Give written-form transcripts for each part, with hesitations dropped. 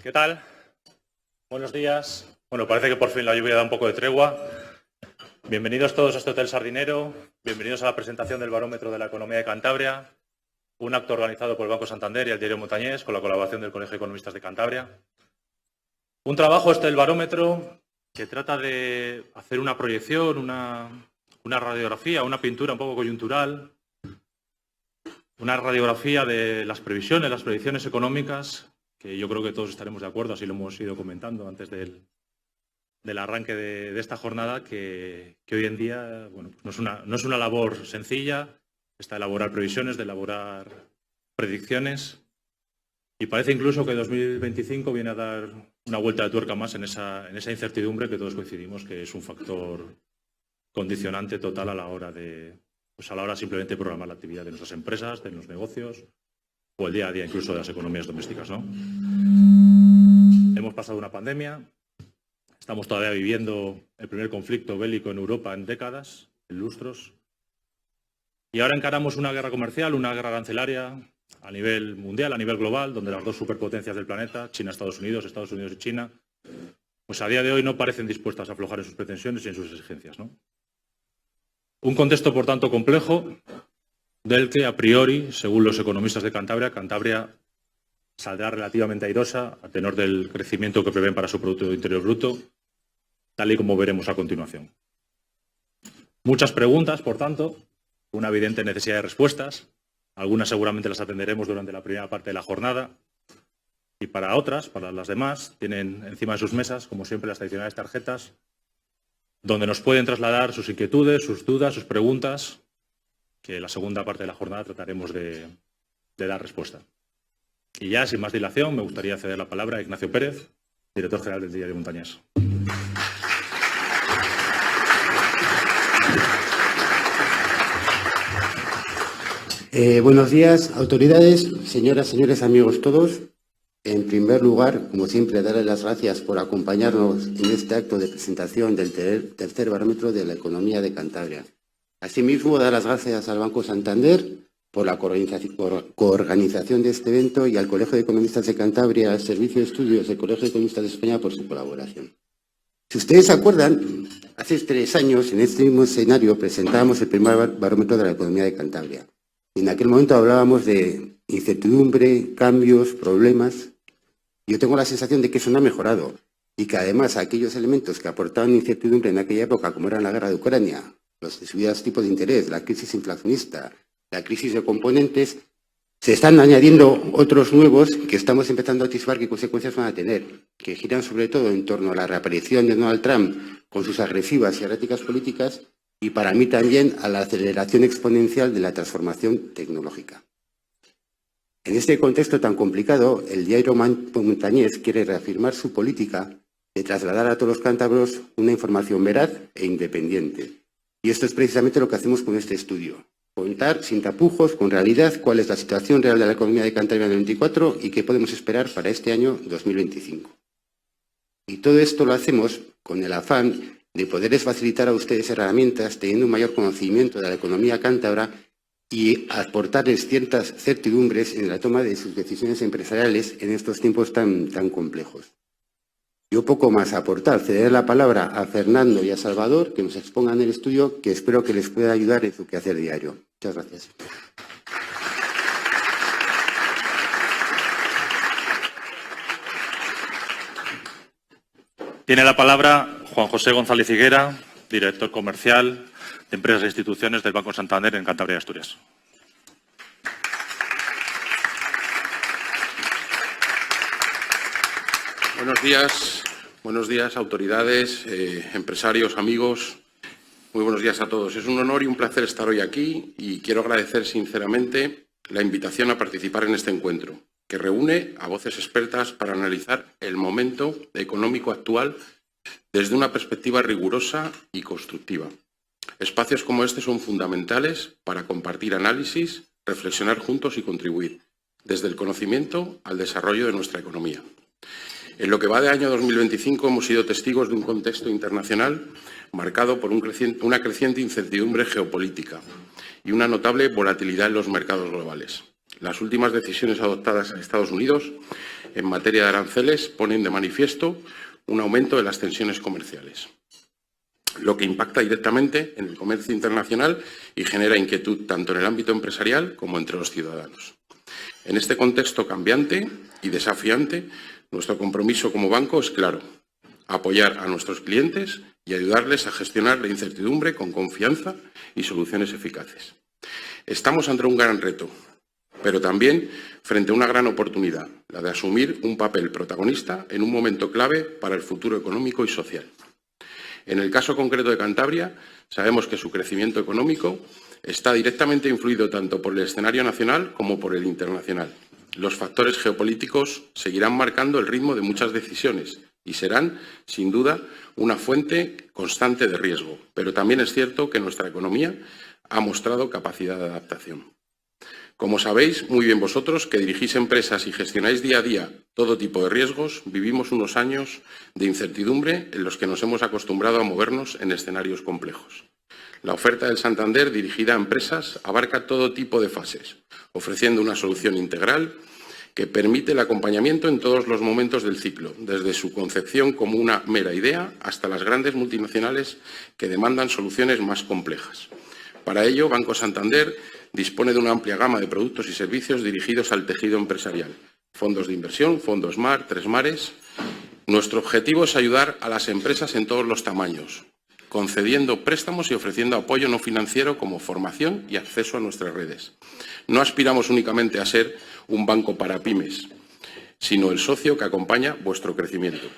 ¿Qué tal? Buenos días. Bueno, parece que por fin la lluvia da un poco de tregua. Bienvenidos todos a este Hotel Sardinero. Bienvenidos a la presentación del Barómetro de la Economía de Cantabria, un acto organizado por el Banco Santander y el Diario Montañés con la colaboración del Colegio de Economistas de Cantabria. Un trabajo del Barómetro que trata de hacer una proyección, una radiografía, una pintura un poco coyuntural, una radiografía de las previsiones, las predicciones económicas, que yo creo que todos estaremos de acuerdo, así lo hemos ido comentando antes del arranque de esta jornada, que hoy en día pues no es una labor sencilla, está de elaborar previsiones, de elaborar predicciones, y parece incluso que 2025 viene a dar una vuelta de tuerca más en esa incertidumbre que todos coincidimos que es un factor condicionante total a la hora simplemente programar la actividad de nuestras empresas, de los negocios o el día a día incluso de las economías domésticas, ¿no? Hemos pasado una pandemia, estamos todavía viviendo el primer conflicto bélico en Europa en décadas, en lustros, y ahora encaramos una guerra comercial, una guerra arancelaria a nivel mundial, a nivel global, donde las dos superpotencias del planeta, China, Estados Unidos y China, pues a día de hoy no parecen dispuestas a aflojar en sus pretensiones y en sus exigencias, ¿no? Un contexto, por tanto, complejo, del que, a priori, según los economistas de Cantabria saldrá relativamente airosa a tenor del crecimiento que prevén para su Producto Interior Bruto, tal y como veremos a continuación. Muchas preguntas, por tanto, una evidente necesidad de respuestas. Algunas seguramente las atenderemos durante la primera parte de la jornada y para otras, para las demás, tienen encima de sus mesas, como siempre, las tradicionales tarjetas, donde nos pueden trasladar sus inquietudes, sus dudas, sus preguntas, que en la segunda parte de la jornada trataremos de dar respuesta. Y ya, sin más dilación, me gustaría ceder la palabra a Ignacio Pérez, director general del Diario Montañés. Buenos días, autoridades, señoras, señores, amigos todos. En primer lugar, como siempre, darles las gracias por acompañarnos en este acto de presentación del tercer barómetro de la economía de Cantabria. Asimismo, dar las gracias al Banco Santander por la coorganización de este evento y al Colegio de Economistas de Cantabria, al Servicio de Estudios del Colegio de Economistas de España por su colaboración. Si ustedes se acuerdan, hace 3 años en este mismo escenario presentábamos el primer barómetro de la economía de Cantabria. En aquel momento hablábamos de incertidumbre, cambios, problemas. Yo tengo la sensación de que eso no ha mejorado y que además aquellos elementos que aportaban incertidumbre en aquella época, como eran la guerra de Ucrania, los subidas tipos de interés, la crisis inflacionista, la crisis de componentes, se están añadiendo otros nuevos que estamos empezando a atisbar qué consecuencias van a tener, que giran sobre todo en torno a la reaparición de Donald Trump con sus agresivas y erráticas políticas y para mí también a la aceleración exponencial de la transformación tecnológica. En este contexto tan complicado, el Diario Montañés quiere reafirmar su política de trasladar a todos los cántabros una información veraz e independiente. Y esto es precisamente lo que hacemos con este estudio. Contar sin tapujos, con realidad, cuál es la situación real de la economía de Cantabria en el 2024 y qué podemos esperar para este año 2025. Y todo esto lo hacemos con el afán de poderles facilitar a ustedes herramientas teniendo un mayor conocimiento de la economía cántabra y aportarles ciertas certidumbres en la toma de sus decisiones empresariales en estos tiempos tan complejos. Yo poco más a aportar, ceder la palabra a Fernando y a Salvador, que nos expongan el estudio, que espero que les pueda ayudar en su quehacer diario. Muchas gracias. Tiene la palabra Juan José González Higuera, director comercial de Empresas e Instituciones del Banco Santander en Cantabria y Asturias. Buenos días, autoridades, empresarios, amigos. Muy buenos días a todos. Es un honor y un placer estar hoy aquí y quiero agradecer sinceramente la invitación a participar en este encuentro, que reúne a voces expertas para analizar el momento económico actual desde una perspectiva rigurosa y constructiva. Espacios como este son fundamentales para compartir análisis, reflexionar juntos y contribuir, desde el conocimiento al desarrollo de nuestra economía. En lo que va de año 2025 hemos sido testigos de un contexto internacional marcado por una creciente incertidumbre geopolítica y una notable volatilidad en los mercados globales. Las últimas decisiones adoptadas en Estados Unidos en materia de aranceles ponen de manifiesto un aumento de las tensiones comerciales, lo que impacta directamente en el comercio internacional y genera inquietud tanto en el ámbito empresarial como entre los ciudadanos. En este contexto cambiante y desafiante, nuestro compromiso como banco es claro: apoyar a nuestros clientes y ayudarles a gestionar la incertidumbre con confianza y soluciones eficaces. Estamos ante un gran reto, pero también frente a una gran oportunidad, la de asumir un papel protagonista en un momento clave para el futuro económico y social. En el caso concreto de Cantabria, sabemos que su crecimiento económico está directamente influido tanto por el escenario nacional como por el internacional. Los factores geopolíticos seguirán marcando el ritmo de muchas decisiones y serán, sin duda, una fuente constante de riesgo. Pero también es cierto que nuestra economía ha mostrado capacidad de adaptación. Como sabéis muy bien vosotros, que dirigís empresas y gestionáis día a día todo tipo de riesgos, vivimos unos años de incertidumbre en los que nos hemos acostumbrado a movernos en escenarios complejos. La oferta del Santander dirigida a empresas abarca todo tipo de fases, ofreciendo una solución integral que permite el acompañamiento en todos los momentos del ciclo, desde su concepción como una mera idea hasta las grandes multinacionales que demandan soluciones más complejas. Para ello, Banco Santander dispone de una amplia gama de productos y servicios dirigidos al tejido empresarial: fondos de inversión, fondos MAR, Tres Mares. Nuestro objetivo es ayudar a las empresas en todos los tamaños, concediendo préstamos y ofreciendo apoyo no financiero como formación y acceso a nuestras redes. No aspiramos únicamente a ser un banco para pymes, sino el socio que acompaña vuestro crecimiento.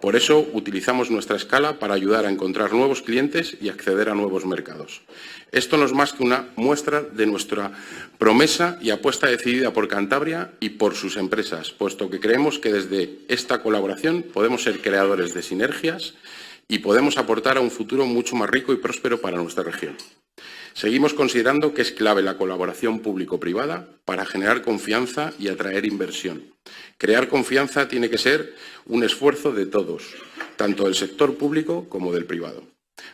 Por eso utilizamos nuestra escala para ayudar a encontrar nuevos clientes y acceder a nuevos mercados. Esto no es más que una muestra de nuestra promesa y apuesta decidida por Cantabria y por sus empresas, puesto que creemos que desde esta colaboración podemos ser creadores de sinergias y podemos aportar a un futuro mucho más rico y próspero para nuestra región. Seguimos considerando que es clave la colaboración público-privada para generar confianza y atraer inversión. Crear confianza tiene que ser un esfuerzo de todos, tanto del sector público como del privado.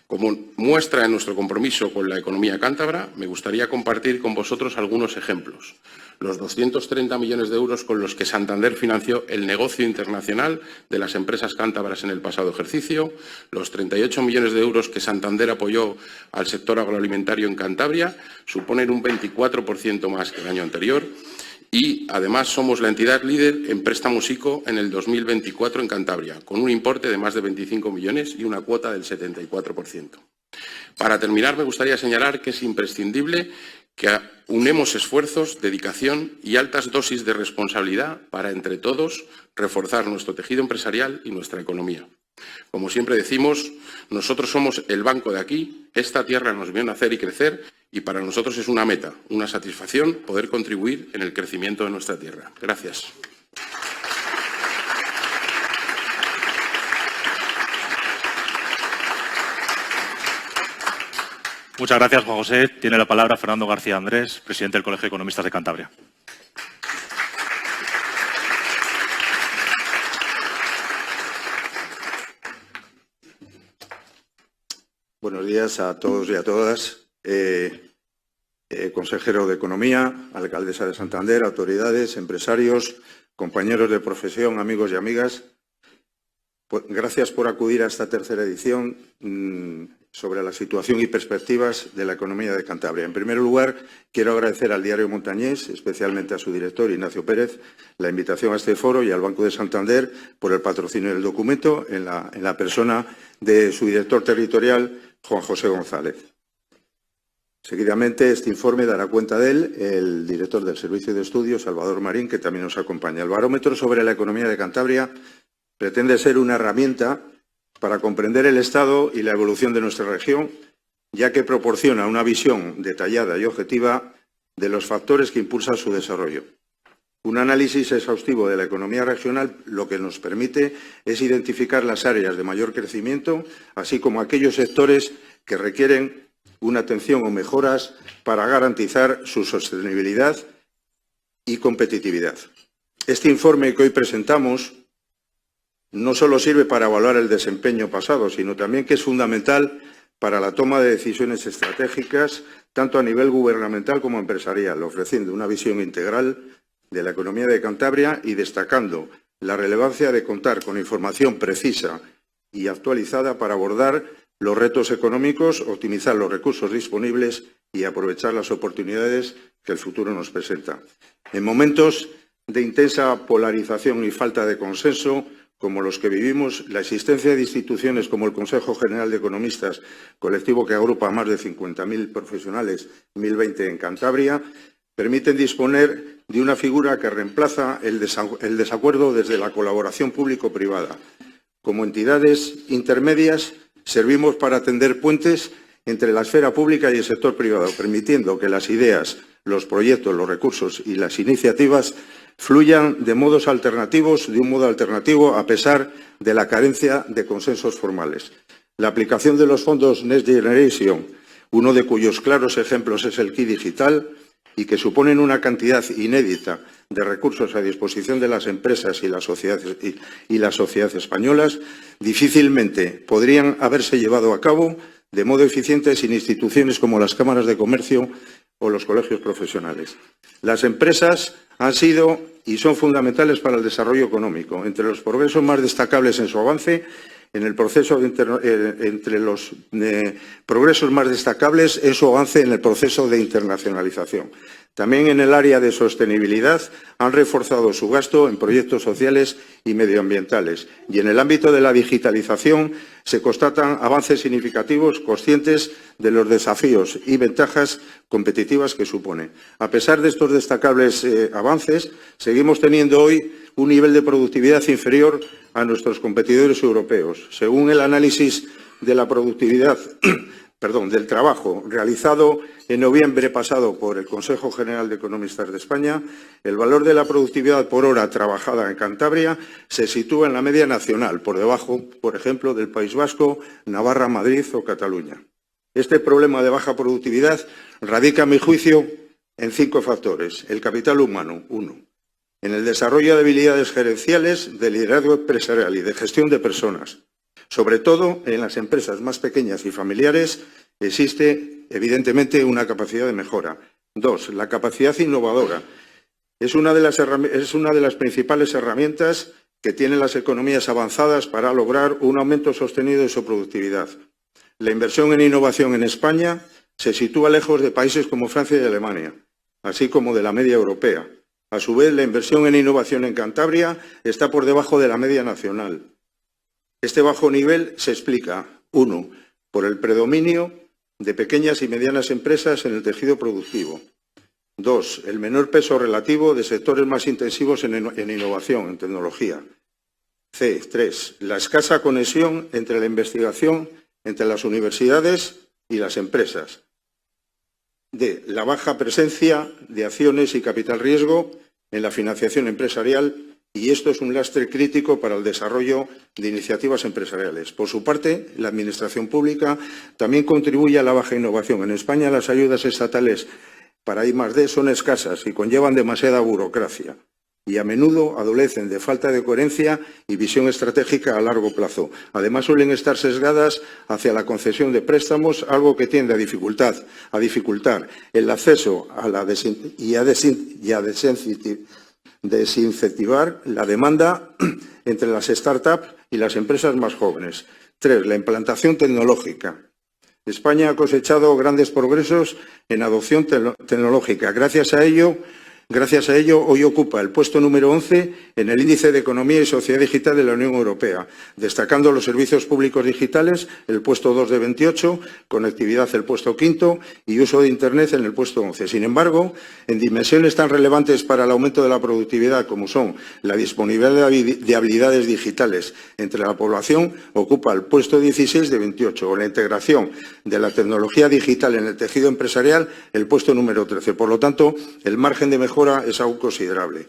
Como muestra de nuestro compromiso con la economía cántabra, me gustaría compartir con vosotros algunos ejemplos. Los 230 millones de euros con los que Santander financió el negocio internacional de las empresas cántabras en el pasado ejercicio, los 38 millones de euros que Santander apoyó al sector agroalimentario en Cantabria, suponen un 24% más que el año anterior. Y, además, somos la entidad líder en préstamos ICO en el 2024 en Cantabria, con un importe de más de 25 millones y una cuota del 74%. Para terminar, me gustaría señalar que es imprescindible que unemos esfuerzos, dedicación y altas dosis de responsabilidad para, entre todos, reforzar nuestro tejido empresarial y nuestra economía. Como siempre decimos, nosotros somos el banco de aquí, esta tierra nos vio nacer y crecer, y para nosotros es una meta, una satisfacción poder contribuir en el crecimiento de nuestra tierra. Gracias. Muchas gracias, Juan José. Tiene la palabra Fernando García Andrés, presidente del Colegio de Economistas de Cantabria. Buenos días a todos y a todas. Consejero de Economía, alcaldesa de Santander, autoridades, empresarios, compañeros de profesión, amigos y amigas. Pues, gracias por acudir a esta tercera edición sobre la situación y perspectivas de la economía de Cantabria. En primer lugar, quiero agradecer al Diario Montañés, especialmente a su director, Ignacio Pérez, la invitación a este foro y al Banco de Santander por el patrocinio del documento en la persona de su director territorial, Juan José González. Seguidamente, este informe dará cuenta de él el director del Servicio de Estudios, Salvador Marín, que también nos acompaña. El barómetro sobre la economía de Cantabria pretende ser una herramienta para comprender el estado y la evolución de nuestra región, ya que proporciona una visión detallada y objetiva de los factores que impulsan su desarrollo. Un análisis exhaustivo de la economía regional lo que nos permite es identificar las áreas de mayor crecimiento, así como aquellos sectores que requieren una atención o mejoras para garantizar su sostenibilidad y competitividad. Este informe que hoy presentamos no solo sirve para evaluar el desempeño pasado, sino también que es fundamental para la toma de decisiones estratégicas, tanto a nivel gubernamental como empresarial, ofreciendo una visión integral de la economía de Cantabria y destacando la relevancia de contar con información precisa y actualizada para abordar los retos económicos, optimizar los recursos disponibles y aprovechar las oportunidades que el futuro nos presenta. En momentos de intensa polarización y falta de consenso, como los que vivimos, la existencia de instituciones como el Consejo General de Economistas, colectivo que agrupa a más de 50.000 profesionales, 1.020 en Cantabria, permiten disponer de una figura que reemplaza el desacuerdo desde la colaboración público-privada. Como entidades intermedias, servimos para tender puentes entre la esfera pública y el sector privado, permitiendo que las ideas, los proyectos, los recursos y las iniciativas fluyan de un modo alternativo a pesar de la carencia de consensos formales. La aplicación de los fondos Next Generation, uno de cuyos claros ejemplos es el KI Digital, y que suponen una cantidad inédita de recursos a disposición de las empresas y las sociedades españolas, difícilmente podrían haberse llevado a cabo de modo eficiente sin instituciones como las cámaras de comercio o los colegios profesionales. Las empresas han sido y son fundamentales para el desarrollo económico. Entre los progresos más destacables en su avance, entre los progresos más destacables es su avance en el proceso de internacionalización. También en el área de sostenibilidad han reforzado su gasto en proyectos sociales y medioambientales. Y en el ámbito de la digitalización se constatan avances significativos conscientes de los desafíos y ventajas competitivas que supone. A pesar de estos destacables avances, seguimos teniendo hoy un nivel de productividad inferior a nuestros competidores europeos. Según el análisis de la productividad del trabajo realizado en noviembre pasado por el Consejo General de Economistas de España, el valor de la productividad por hora trabajada en Cantabria se sitúa en la media nacional, por debajo, por ejemplo, del País Vasco, Navarra, Madrid o Cataluña. Este problema de baja productividad radica, a mi juicio, en 5 factores. El capital humano, 1. En el desarrollo de habilidades gerenciales, de liderazgo empresarial y de gestión de personas. Sobre todo, en las empresas más pequeñas y familiares existe, evidentemente, una capacidad de mejora. 2. La capacidad innovadora. Es una de las principales herramientas que tienen las economías avanzadas para lograr un aumento sostenido de su productividad. La inversión en innovación en España se sitúa lejos de países como Francia y Alemania, así como de la media europea. A su vez, la inversión en innovación en Cantabria está por debajo de la media nacional. Este bajo nivel se explica, 1, por el predominio de pequeñas y medianas empresas en el tejido productivo. 2, el menor peso relativo de sectores más intensivos en innovación, en tecnología. 3, la escasa conexión entre la investigación, entre las universidades y las empresas. D, la baja presencia de acciones y capital riesgo en la financiación empresarial, y esto es un lastre crítico para el desarrollo de iniciativas empresariales. Por su parte, la Administración pública también contribuye a la baja innovación. En España, las ayudas estatales para I+D son escasas y conllevan demasiada burocracia, y a menudo adolecen de falta de coherencia y visión estratégica a largo plazo. Además, suelen estar sesgadas hacia la concesión de préstamos, algo que tiende a dificultar el acceso a desincentivar la demanda entre las startups y las empresas más jóvenes. 3. La implantación tecnológica. España ha cosechado grandes progresos en adopción tecnológica. Gracias a ello, hoy ocupa el puesto número 11 en el Índice de Economía y Sociedad Digital de la Unión Europea, destacando los servicios públicos digitales, el puesto 2 de 28, conectividad el puesto 5 y uso de Internet en el puesto 11. Sin embargo, en dimensiones tan relevantes para el aumento de la productividad como son la disponibilidad de habilidades digitales entre la población, ocupa el puesto 16 de 28, o la integración de la tecnología digital en el tejido empresarial, el puesto número 13. Por lo tanto, el margen de mejora es aún considerable.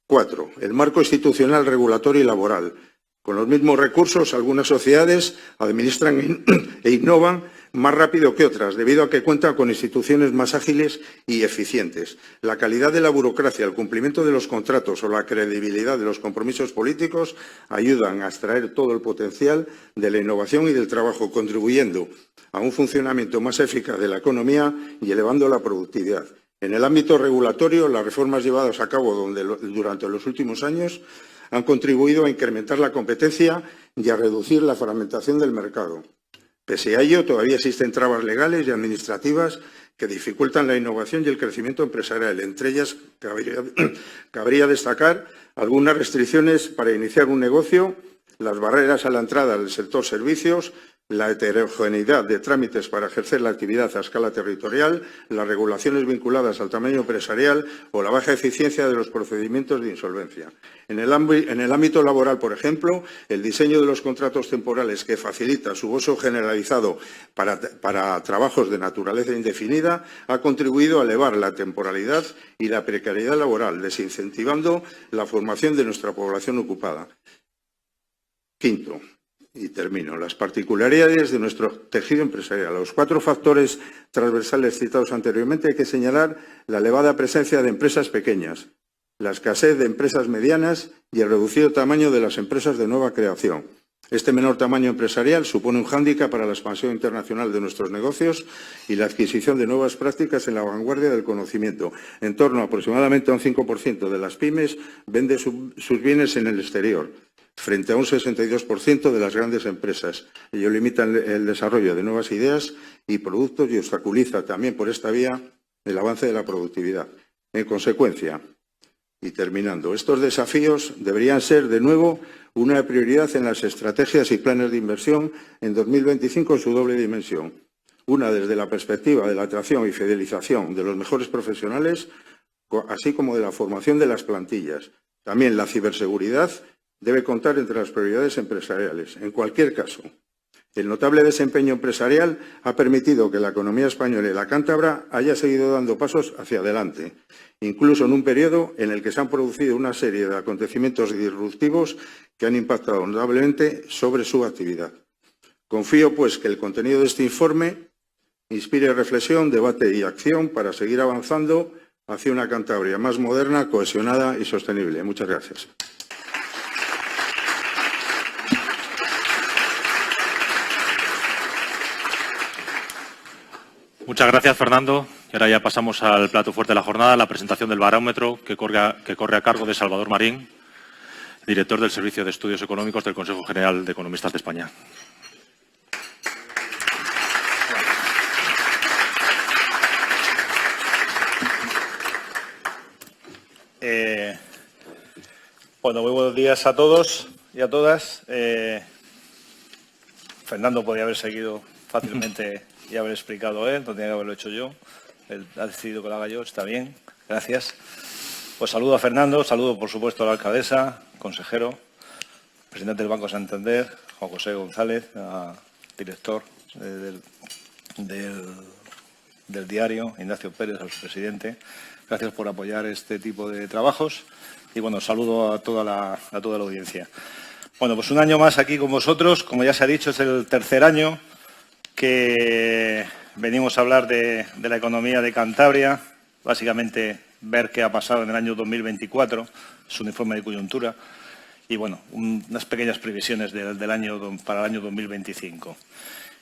4. El marco institucional, regulatorio y laboral. Con los mismos recursos, algunas sociedades administran e innovan más rápido que otras, debido a que cuentan con instituciones más ágiles y eficientes. La calidad de la burocracia, el cumplimiento de los contratos o la credibilidad de los compromisos políticos ayudan a extraer todo el potencial de la innovación y del trabajo, contribuyendo a un funcionamiento más eficaz de la economía y elevando la productividad. En el ámbito regulatorio, las reformas llevadas a cabo durante los últimos años han contribuido a incrementar la competencia y a reducir la fragmentación del mercado. Pese a ello, todavía existen trabas legales y administrativas que dificultan la innovación y el crecimiento empresarial. Entre ellas, cabría destacar algunas restricciones para iniciar un negocio, las barreras a la entrada del sector servicios, la heterogeneidad de trámites para ejercer la actividad a escala territorial, las regulaciones vinculadas al tamaño empresarial o la baja eficiencia de los procedimientos de insolvencia. En el ámbito laboral, por ejemplo, el diseño de los contratos temporales que facilita su uso generalizado para trabajos de naturaleza indefinida ha contribuido a elevar la temporalidad y la precariedad laboral, desincentivando la formación de nuestra población ocupada. Quinto, y termino, las particularidades de nuestro tejido empresarial. A los 4 factores transversales citados anteriormente hay que señalar la elevada presencia de empresas pequeñas, la escasez de empresas medianas y el reducido tamaño de las empresas de nueva creación. Este menor tamaño empresarial supone un hándicap para la expansión internacional de nuestros negocios y la adquisición de nuevas prácticas en la vanguardia del conocimiento. En torno a aproximadamente un 5% de las pymes vende sus bienes en el exterior, frente a un 62% de las grandes empresas. Ello limita el desarrollo de nuevas ideas y productos y obstaculiza también por esta vía el avance de la productividad. En consecuencia, y terminando, estos desafíos deberían ser de nuevo una prioridad en las estrategias y planes de inversión en 2025 en su doble dimensión. Una desde la perspectiva de la atracción y fidelización de los mejores profesionales, así como de la formación de las plantillas. También la ciberseguridad debe contar entre las prioridades empresariales. En cualquier caso, el notable desempeño empresarial ha permitido que la economía española y la cántabra haya seguido dando pasos hacia adelante, incluso en un periodo en el que se han producido una serie de acontecimientos disruptivos que han impactado notablemente sobre su actividad. Confío, pues, que el contenido de este informe inspire reflexión, debate y acción para seguir avanzando hacia una Cantabria más moderna, cohesionada y sostenible. Muchas gracias. Muchas gracias, Fernando. Y ahora ya pasamos al plato fuerte de la jornada, la presentación del barómetro que corre a cargo de Salvador Marín, director del Servicio de Estudios Económicos del Consejo General de Economistas de España. Bueno, muy buenos días a todos y a todas. Fernando podía haber seguido fácilmente y haber explicado él, no tenía que haberlo hecho yo. Él ha decidido que lo haga yo, está bien, gracias. Pues saludo a Fernando, saludo por supuesto a la alcaldesa, consejero, presidente del Banco Santander, Juan José González, director del diario, Ignacio Pérez, al presidente. Gracias por apoyar este tipo de trabajos y bueno, saludo a toda la audiencia. Bueno, pues un año más aquí con vosotros, como ya se ha dicho, es el tercer año que venimos a hablar de la economía de Cantabria, básicamente ver qué ha pasado en el año 2024, es un informe de coyuntura, y bueno, unas pequeñas previsiones para el año 2025.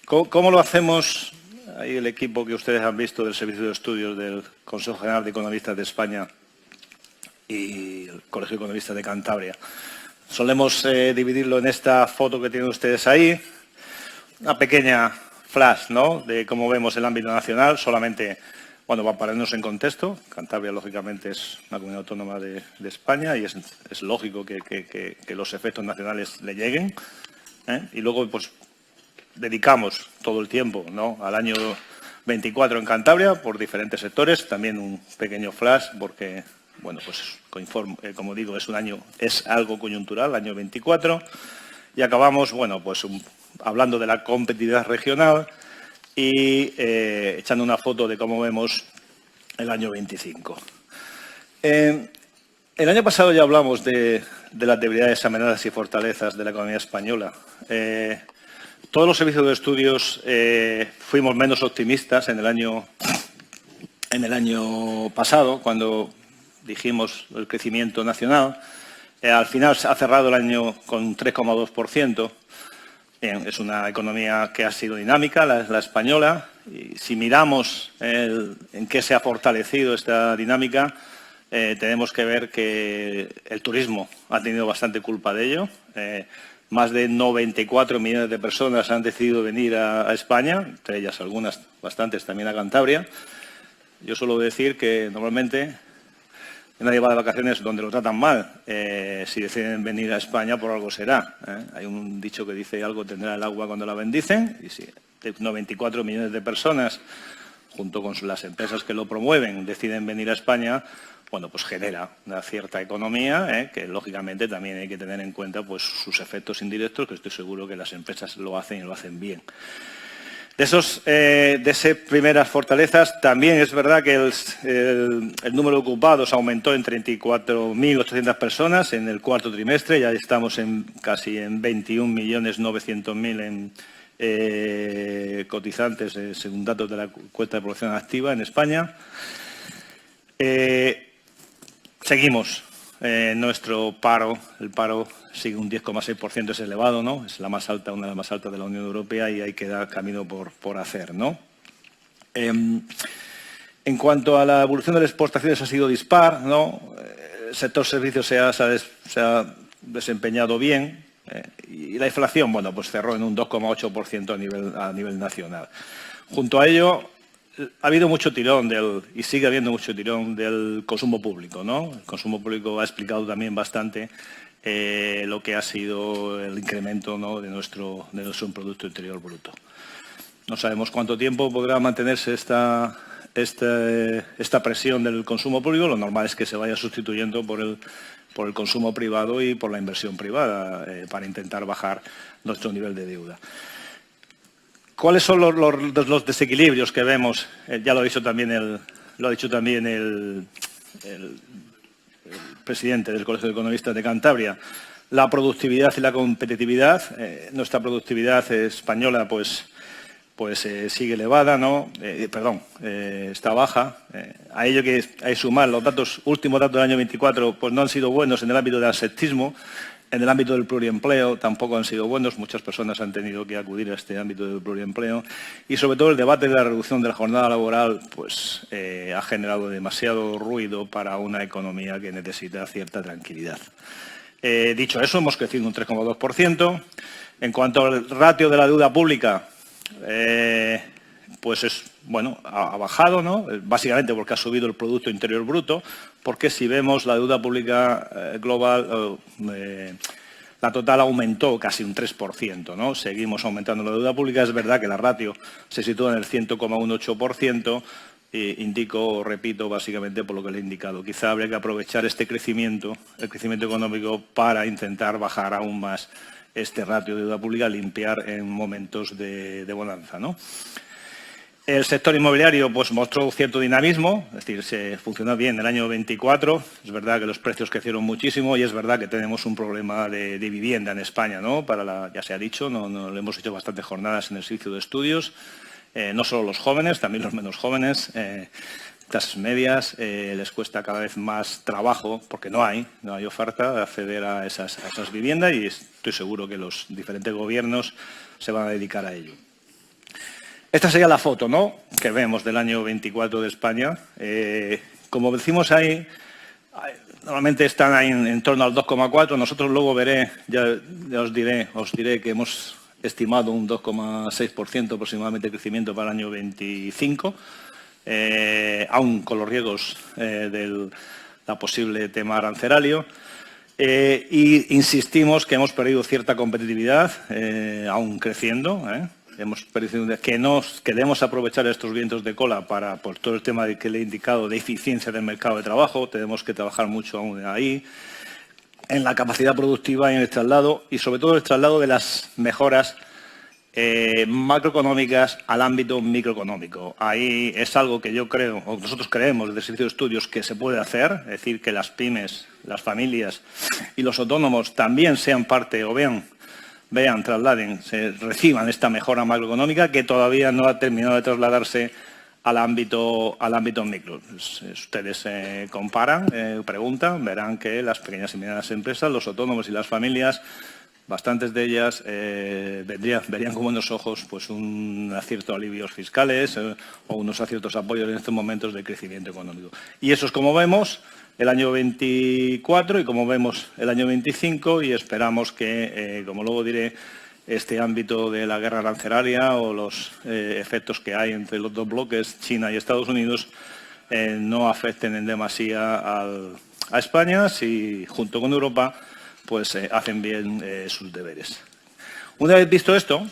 ¿Cómo lo hacemos? Ahí el equipo que ustedes han visto del Servicio de Estudios del Consejo General de Economistas de España y el Colegio de Economistas de Cantabria. Solemos dividirlo en esta foto que tienen ustedes ahí, una pequeña flash, ¿no?, de cómo vemos el ámbito nacional, solamente, bueno, para ponernos en contexto. Cantabria, lógicamente, es una comunidad autónoma de España y es lógico que los efectos nacionales le lleguen, y luego, pues, dedicamos todo el tiempo, ¿no?, al año 24 en Cantabria por diferentes sectores, también un pequeño flash porque, bueno, pues, como digo, es algo coyuntural, el año 24, y acabamos, bueno, pues, hablando de la competitividad regional y echando una foto de cómo vemos el año 25. El año pasado ya hablamos de las debilidades, amenazas y fortalezas de la economía española. todos los servicios de estudios fuimos menos optimistas en el año pasado, cuando dijimos el crecimiento nacional. Al final se ha cerrado el año con un 3,2%. Es una economía que ha sido dinámica, la española. Y si miramos en qué se ha fortalecido esta dinámica, tenemos que ver que el turismo ha tenido bastante culpa de ello. Más de 94 millones de personas han decidido venir a España, entre ellas algunas, bastantes, también a Cantabria. Yo suelo decir que normalmente nadie va de vacaciones donde lo tratan mal. Si deciden venir a España, por algo será. Hay un dicho que dice: algo tendrá el agua cuando la bendicen. Y si 94 millones de personas, junto con las empresas que lo promueven, deciden venir a España, bueno, pues genera una cierta economía, que lógicamente también hay que tener en cuenta pues sus efectos indirectos, que estoy seguro que las empresas lo hacen y lo hacen bien. De esas primeras fortalezas, también es verdad que el número de ocupados aumentó en 34.800 personas en el cuarto trimestre. Ya estamos casi en 21.900.000 cotizantes, según datos de la encuesta de población activa en España. Seguimos. Nuestro paro, el paro sigue un 10,6%, es elevado, ¿no? Es la más alta, una de las más altas de la Unión Europea, y hay que dar camino por hacer, ¿no? En cuanto a la evolución de las exportaciones, ha sido dispar, ¿no? El sector servicios se ha desempeñado bien, y la inflación, bueno, pues cerró en un 2,8% a nivel nacional. Junto a ello, ha habido mucho tirón y sigue habiendo mucho tirón del consumo público, ¿no? El consumo público ha explicado también bastante lo que ha sido el incremento, ¿no?, de nuestro Producto Interior Bruto. No sabemos cuánto tiempo podrá mantenerse esta presión del consumo público. Lo normal es que se vaya sustituyendo por el consumo privado y por la inversión privada para intentar bajar nuestro nivel de deuda. ¿Cuáles son los desequilibrios que vemos? Ya lo ha dicho también el presidente del Colegio de Economistas de Cantabria. La productividad y la competitividad. Nuestra productividad española pues sigue elevada, ¿no? Está baja. A ello que hay que sumar los últimos datos del año 24, pues no han sido buenos en el ámbito del absentismo. En el ámbito del pluriempleo tampoco han sido buenos. Muchas personas han tenido que acudir a este ámbito del pluriempleo. Y sobre todo el debate de la reducción de la jornada laboral pues ha generado demasiado ruido para una economía que necesita cierta tranquilidad. Dicho eso, hemos crecido un 3,2%. En cuanto al ratio de la deuda pública, pues ha bajado, ¿no? Básicamente porque ha subido el Producto Interior Bruto, porque si vemos la deuda pública global, la total aumentó casi un 3%, ¿no? Seguimos aumentando la deuda pública. Es verdad que la ratio se sitúa en el 100,18%, repito, básicamente por lo que le he indicado. Quizá habría que aprovechar el crecimiento económico para intentar bajar aún más este ratio de deuda pública, limpiar en momentos de bonanza, ¿no? El sector inmobiliario pues mostró cierto dinamismo, es decir, se funcionó bien el año 24. Es verdad que los precios crecieron muchísimo y es verdad que tenemos un problema de vivienda en España, ¿no? Ya se ha dicho, no le hemos hecho bastantes jornadas en el servicio de estudios, no solo los jóvenes, también los menos jóvenes, clases medias, les cuesta cada vez más trabajo, porque no hay oferta de acceder a esas viviendas, y estoy seguro que los diferentes gobiernos se van a dedicar a ello. Esta sería la foto, ¿no?, que vemos del año 24 de España. Como decimos ahí, normalmente están ahí en torno al 2,4. Nosotros luego ya os diré que hemos estimado un 2,6% aproximadamente de crecimiento para el año 25, aún con los riesgos del posible tema arancelario. Y insistimos que hemos perdido cierta competitividad, aún creciendo, Hemos perdido que debemos aprovechar estos vientos de cola para, por todo el tema que le he indicado, de eficiencia del mercado de trabajo. Tenemos que trabajar mucho aún ahí, en la capacidad productiva y en el traslado, y sobre todo el traslado de las mejoras macroeconómicas al ámbito microeconómico. Ahí es algo que yo creo, o nosotros creemos desde el Servicio de Estudios, que se puede hacer, es decir, que las pymes, las familias y los autónomos también sean parte o vean vean, trasladen, reciban esta mejora macroeconómica que todavía no ha terminado de trasladarse al ámbito micro. Ustedes comparan, preguntan, verán que las pequeñas y medianas empresas, los autónomos y las familias, bastantes de ellas verían con buenos ojos pues, un ciertos alivios fiscales o unos ciertos apoyos en estos momentos de crecimiento económico. Y eso es como vemos el año 24 y como vemos el año 25 y esperamos que, como luego diré, este ámbito de la guerra arancelaria o los efectos que hay entre los dos bloques, China y Estados Unidos, no afecten en demasía a España si, junto con Europa, pues hacen bien sus deberes. Una vez visto esto,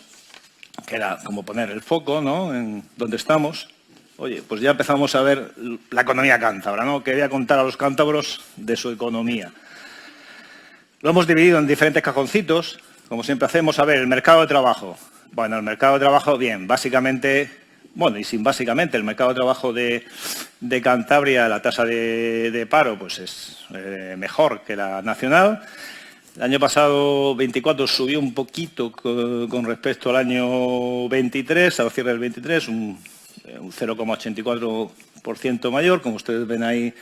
que era como poner el foco, ¿no?, en donde estamos, oye, pues ya empezamos a ver la economía cántabra, ¿no?, que voy a contar a los cántabros de su economía. Lo hemos dividido en diferentes cajoncitos. Como siempre hacemos, a ver, el mercado de trabajo. Bueno, el mercado de trabajo, bien, básicamente, bueno, y sin básicamente, el mercado de trabajo de Cantabria, la tasa de paro, pues es mejor que la nacional. El año pasado, 24, subió un poquito con respecto al año 23, al cierre del 23, un 0,84% mayor, como ustedes ven ahí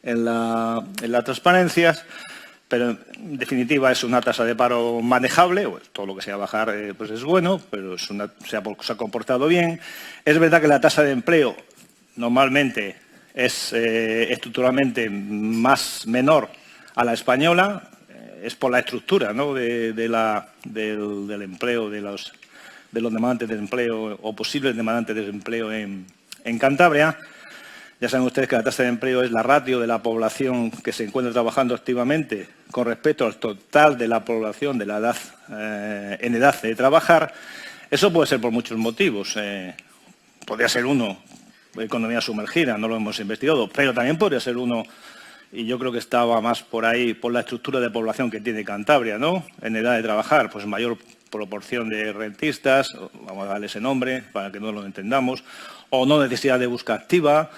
en las transparencias. Pero, en definitiva, es una tasa de paro manejable, todo lo que sea bajar pues es bueno, pero se ha comportado bien. Es verdad que la tasa de empleo normalmente es estructuralmente menor a la española, es por la estructura, ¿no?, del empleo, de los demandantes de empleo o posibles demandantes de empleo en Cantabria. Ya saben ustedes que la tasa de empleo es la ratio de la población que se encuentra trabajando activamente con respecto al total de la población de la edad, en edad de trabajar. Eso puede ser por muchos motivos. Podría ser uno, economía sumergida, no lo hemos investigado, pero también podría ser uno, y yo creo que estaba más por ahí, por la estructura de población que tiene Cantabria, ¿no?, en edad de trabajar, pues mayor proporción de rentistas, vamos a darle ese nombre para que no lo entendamos, o no necesidad de búsqueda activa,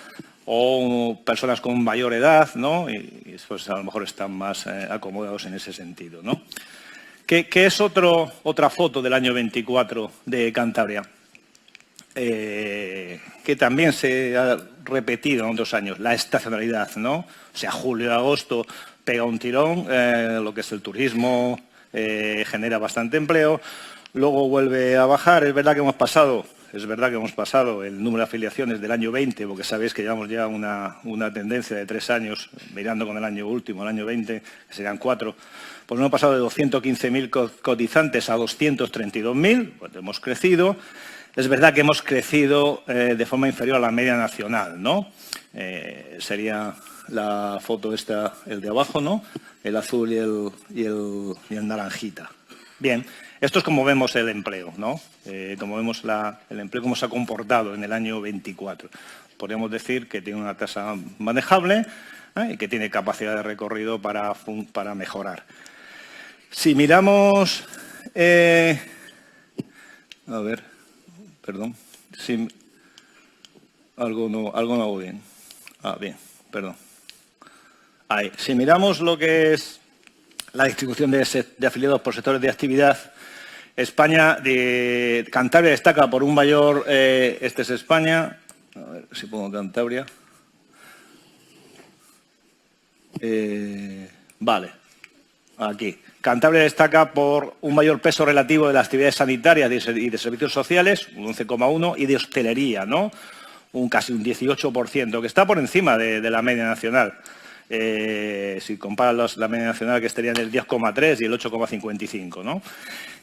o personas con mayor edad, ¿no?, y pues a lo mejor están más acomodados en ese sentido, ¿no? ¿Qué es otra foto del año 24 de Cantabria? Que también se ha repetido en otros años, la estacionalidad, ¿no? O sea, julio y agosto pega un tirón, lo que es el turismo genera bastante empleo, luego vuelve a bajar. Es verdad que hemos pasado el número de afiliaciones del año 20, porque sabéis que llevamos ya una tendencia de 3 años, mirando con el año último, el año 20, que serían 4, pues hemos pasado de 215.000 cotizantes a 232.000, pues hemos crecido. Es verdad que hemos crecido de forma inferior a la media nacional, ¿no? Sería la foto esta, el de abajo, ¿no?, el azul y el naranjita. Bien. Esto es como vemos el empleo, ¿no? Como vemos el empleo, cómo se ha comportado en el año 24. Podríamos decir que tiene una tasa manejable y que tiene capacidad de recorrido para mejorar. Si miramos... a ver, perdón. Algo no hago bien. Bien, perdón. Ahí. Si miramos lo que es la distribución de afiliados por sectores de actividad, Cantabria destaca por un mayor, este es España, a ver si pongo Cantabria, vale, aquí. Cantabria destaca por un mayor peso relativo de las actividades sanitarias y de servicios sociales, un 11,1, y de hostelería, ¿no?, casi un 18%, que está por encima de la media nacional. Si comparas la media nacional, que estaría en el 10,3 y el 8,55, ¿no?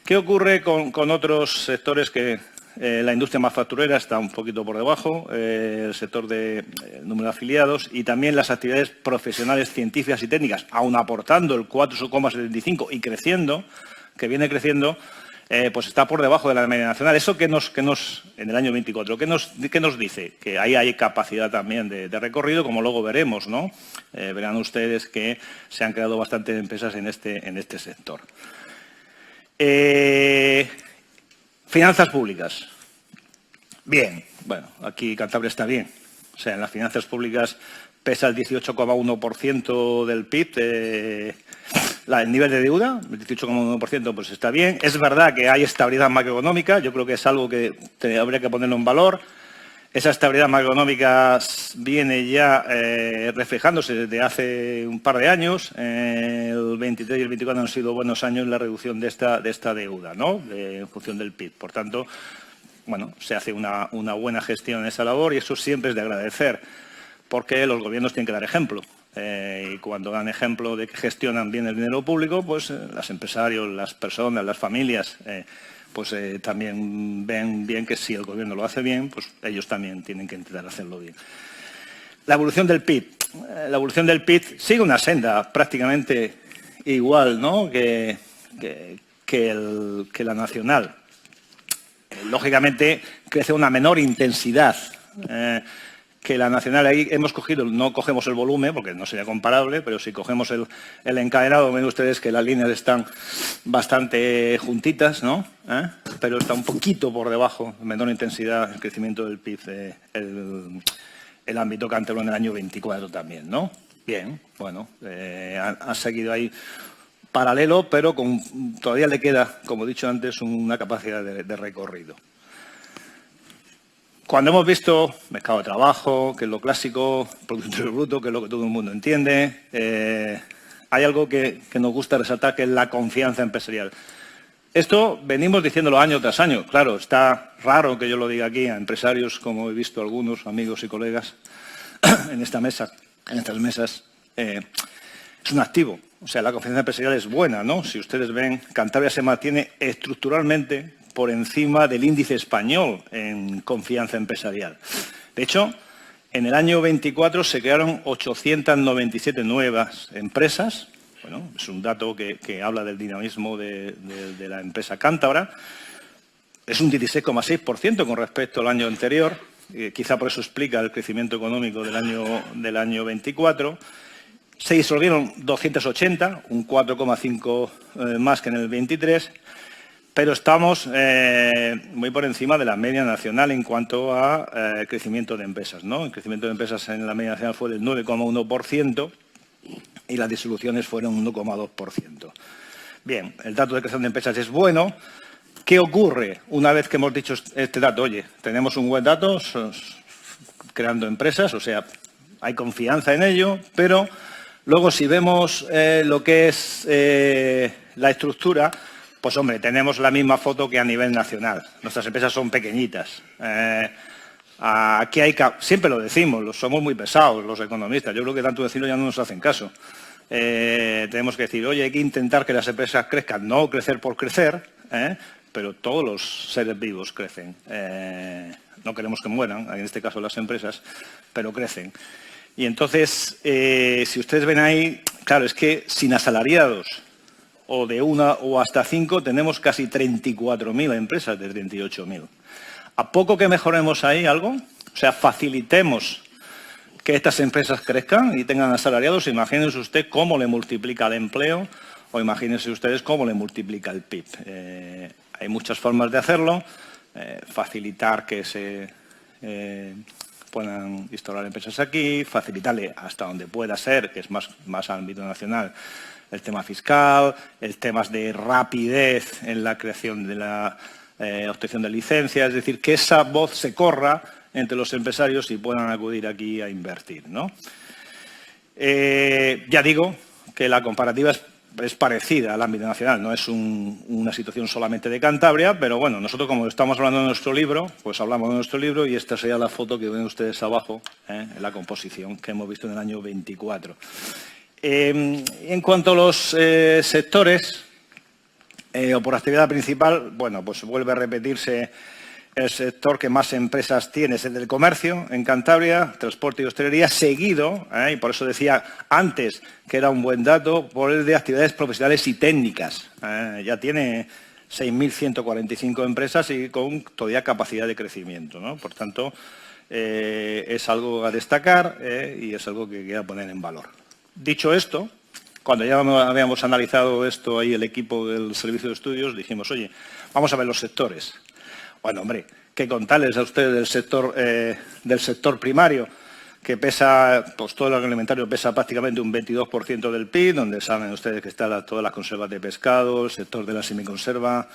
¿Qué ocurre con otros sectores que la industria manufacturera está un poquito por debajo, el sector del número de afiliados y también las actividades profesionales, científicas y técnicas, aun aportando el 4,75 y creciendo, que viene creciendo, pues está por debajo de la media nacional. ¿Eso qué nos en el año 24, qué nos dice? Que ahí hay capacidad también de recorrido, como luego veremos, ¿no? Verán ustedes que se han creado bastantes empresas en este sector. Finanzas públicas. Bien, bueno, aquí Cantabria está bien. O sea, en las finanzas públicas pesa el 18,1% del PIB. El nivel de deuda, el 18,1%, pues está bien. Es verdad que hay estabilidad macroeconómica, yo creo que es algo que habría que ponerlo en valor. Esa estabilidad macroeconómica viene ya reflejándose desde hace un par de años. El 23 y el 24 han sido buenos años en la reducción de esta deuda, ¿no? En función del PIB. Por tanto, bueno, se hace una buena gestión en esa labor y eso siempre es de agradecer, porque los gobiernos tienen que dar ejemplo. Y cuando dan ejemplo de que gestionan bien el dinero público, pues los empresarios, las personas, las familias, también ven bien que si el gobierno lo hace bien, pues ellos también tienen que intentar hacerlo bien. La evolución del PIB. La evolución del PIB sigue una senda prácticamente igual, ¿no?, que la nacional. Lógicamente crece a una menor intensidad que la nacional. Ahí hemos cogido, no cogemos el volumen porque no sería comparable, pero si cogemos el encadenado, ven ustedes que las líneas están bastante juntitas, ¿no? Pero está un poquito por debajo, menor intensidad, el crecimiento del PIB, el ámbito cántabro en el año 24 también, ¿no? Bien, bueno, ha seguido ahí paralelo, pero todavía le queda, como he dicho antes, una capacidad de recorrido. Cuando hemos visto mercado de trabajo, que es lo clásico, Producto Interior Bruto, que es lo que todo el mundo entiende, hay algo que nos gusta resaltar, que es la confianza empresarial. Esto venimos diciéndolo año tras año. Claro, está raro que yo lo diga aquí a empresarios, como he visto algunos amigos y colegas en estas mesas. Es un activo. O sea, la confianza empresarial es buena, ¿no? Si ustedes ven, Cantabria se mantiene estructuralmente por encima del índice español en confianza empresarial. De hecho, en el año 24 se crearon 897 nuevas empresas. Bueno, es un dato que habla del dinamismo de la empresa cántabra. Es un 16,6% con respecto al año anterior. Quizá por eso explica el crecimiento económico del año 24. Se disolvieron 280, un 4,5 más que en el 23. Pero estamos muy por encima de la media nacional en cuanto a crecimiento de empresas, ¿no? El crecimiento de empresas en la media nacional fue del 9,1% y las disoluciones fueron 1,2%. Bien, el dato de creación de empresas es bueno. ¿Qué ocurre una vez que hemos dicho este dato? Oye, tenemos un buen dato creando empresas, o sea, hay confianza en ello, pero luego si vemos lo que es la estructura, pues hombre, tenemos la misma foto que a nivel nacional. Nuestras empresas son pequeñitas. Aquí siempre lo decimos, somos muy pesados los economistas. Yo creo que tanto decirlo ya no nos hacen caso. Tenemos que decir, oye, hay que intentar que las empresas crezcan, no crecer por crecer, pero todos los seres vivos crecen. No queremos que mueran, en este caso las empresas, pero crecen. Y entonces, si ustedes ven ahí, claro, es que sin asalariados, o de 1 o hasta 5, tenemos casi 34.000 empresas de 38.000. ¿A poco que mejoremos ahí algo? O sea, facilitemos que estas empresas crezcan y tengan asalariados. Imagínense usted cómo le multiplica el empleo o imagínense ustedes cómo le multiplica el PIB. Hay muchas formas de hacerlo. Facilitar que se puedan instaurar empresas aquí, facilitarle hasta donde pueda ser, que es más ámbito nacional, el tema fiscal, el tema de rapidez en la creación de la obtención de licencias, es decir, que esa voz se corra entre los empresarios y puedan acudir aquí a invertir, ¿no? Ya digo que la comparativa es parecida al ámbito nacional, no es una situación solamente de Cantabria, pero bueno, nosotros como estamos hablando de nuestro libro, pues hablamos de nuestro libro y esta sería la foto que ven ustedes abajo, en la composición que hemos visto en el año 24. En cuanto a los sectores, o por actividad principal, bueno, pues vuelve a repetirse el sector que más empresas tiene, es el del comercio en Cantabria, transporte y hostelería, seguido, y por eso decía antes que era un buen dato, por el de actividades profesionales y técnicas. Ya tiene 6.145 empresas y con todavía capacidad de crecimiento, ¿no? Por tanto, es algo a destacar y es algo que queda poner en valor. Dicho esto, cuando ya habíamos analizado esto ahí el equipo del Servicio de Estudios, dijimos, oye, vamos a ver los sectores. Bueno, hombre, que contarles a ustedes del sector primario, que pesa, pues todo el agroalimentario pesa prácticamente un 22% del PIB, donde saben ustedes que están todas las conservas de pescado, el sector de la semiconserva,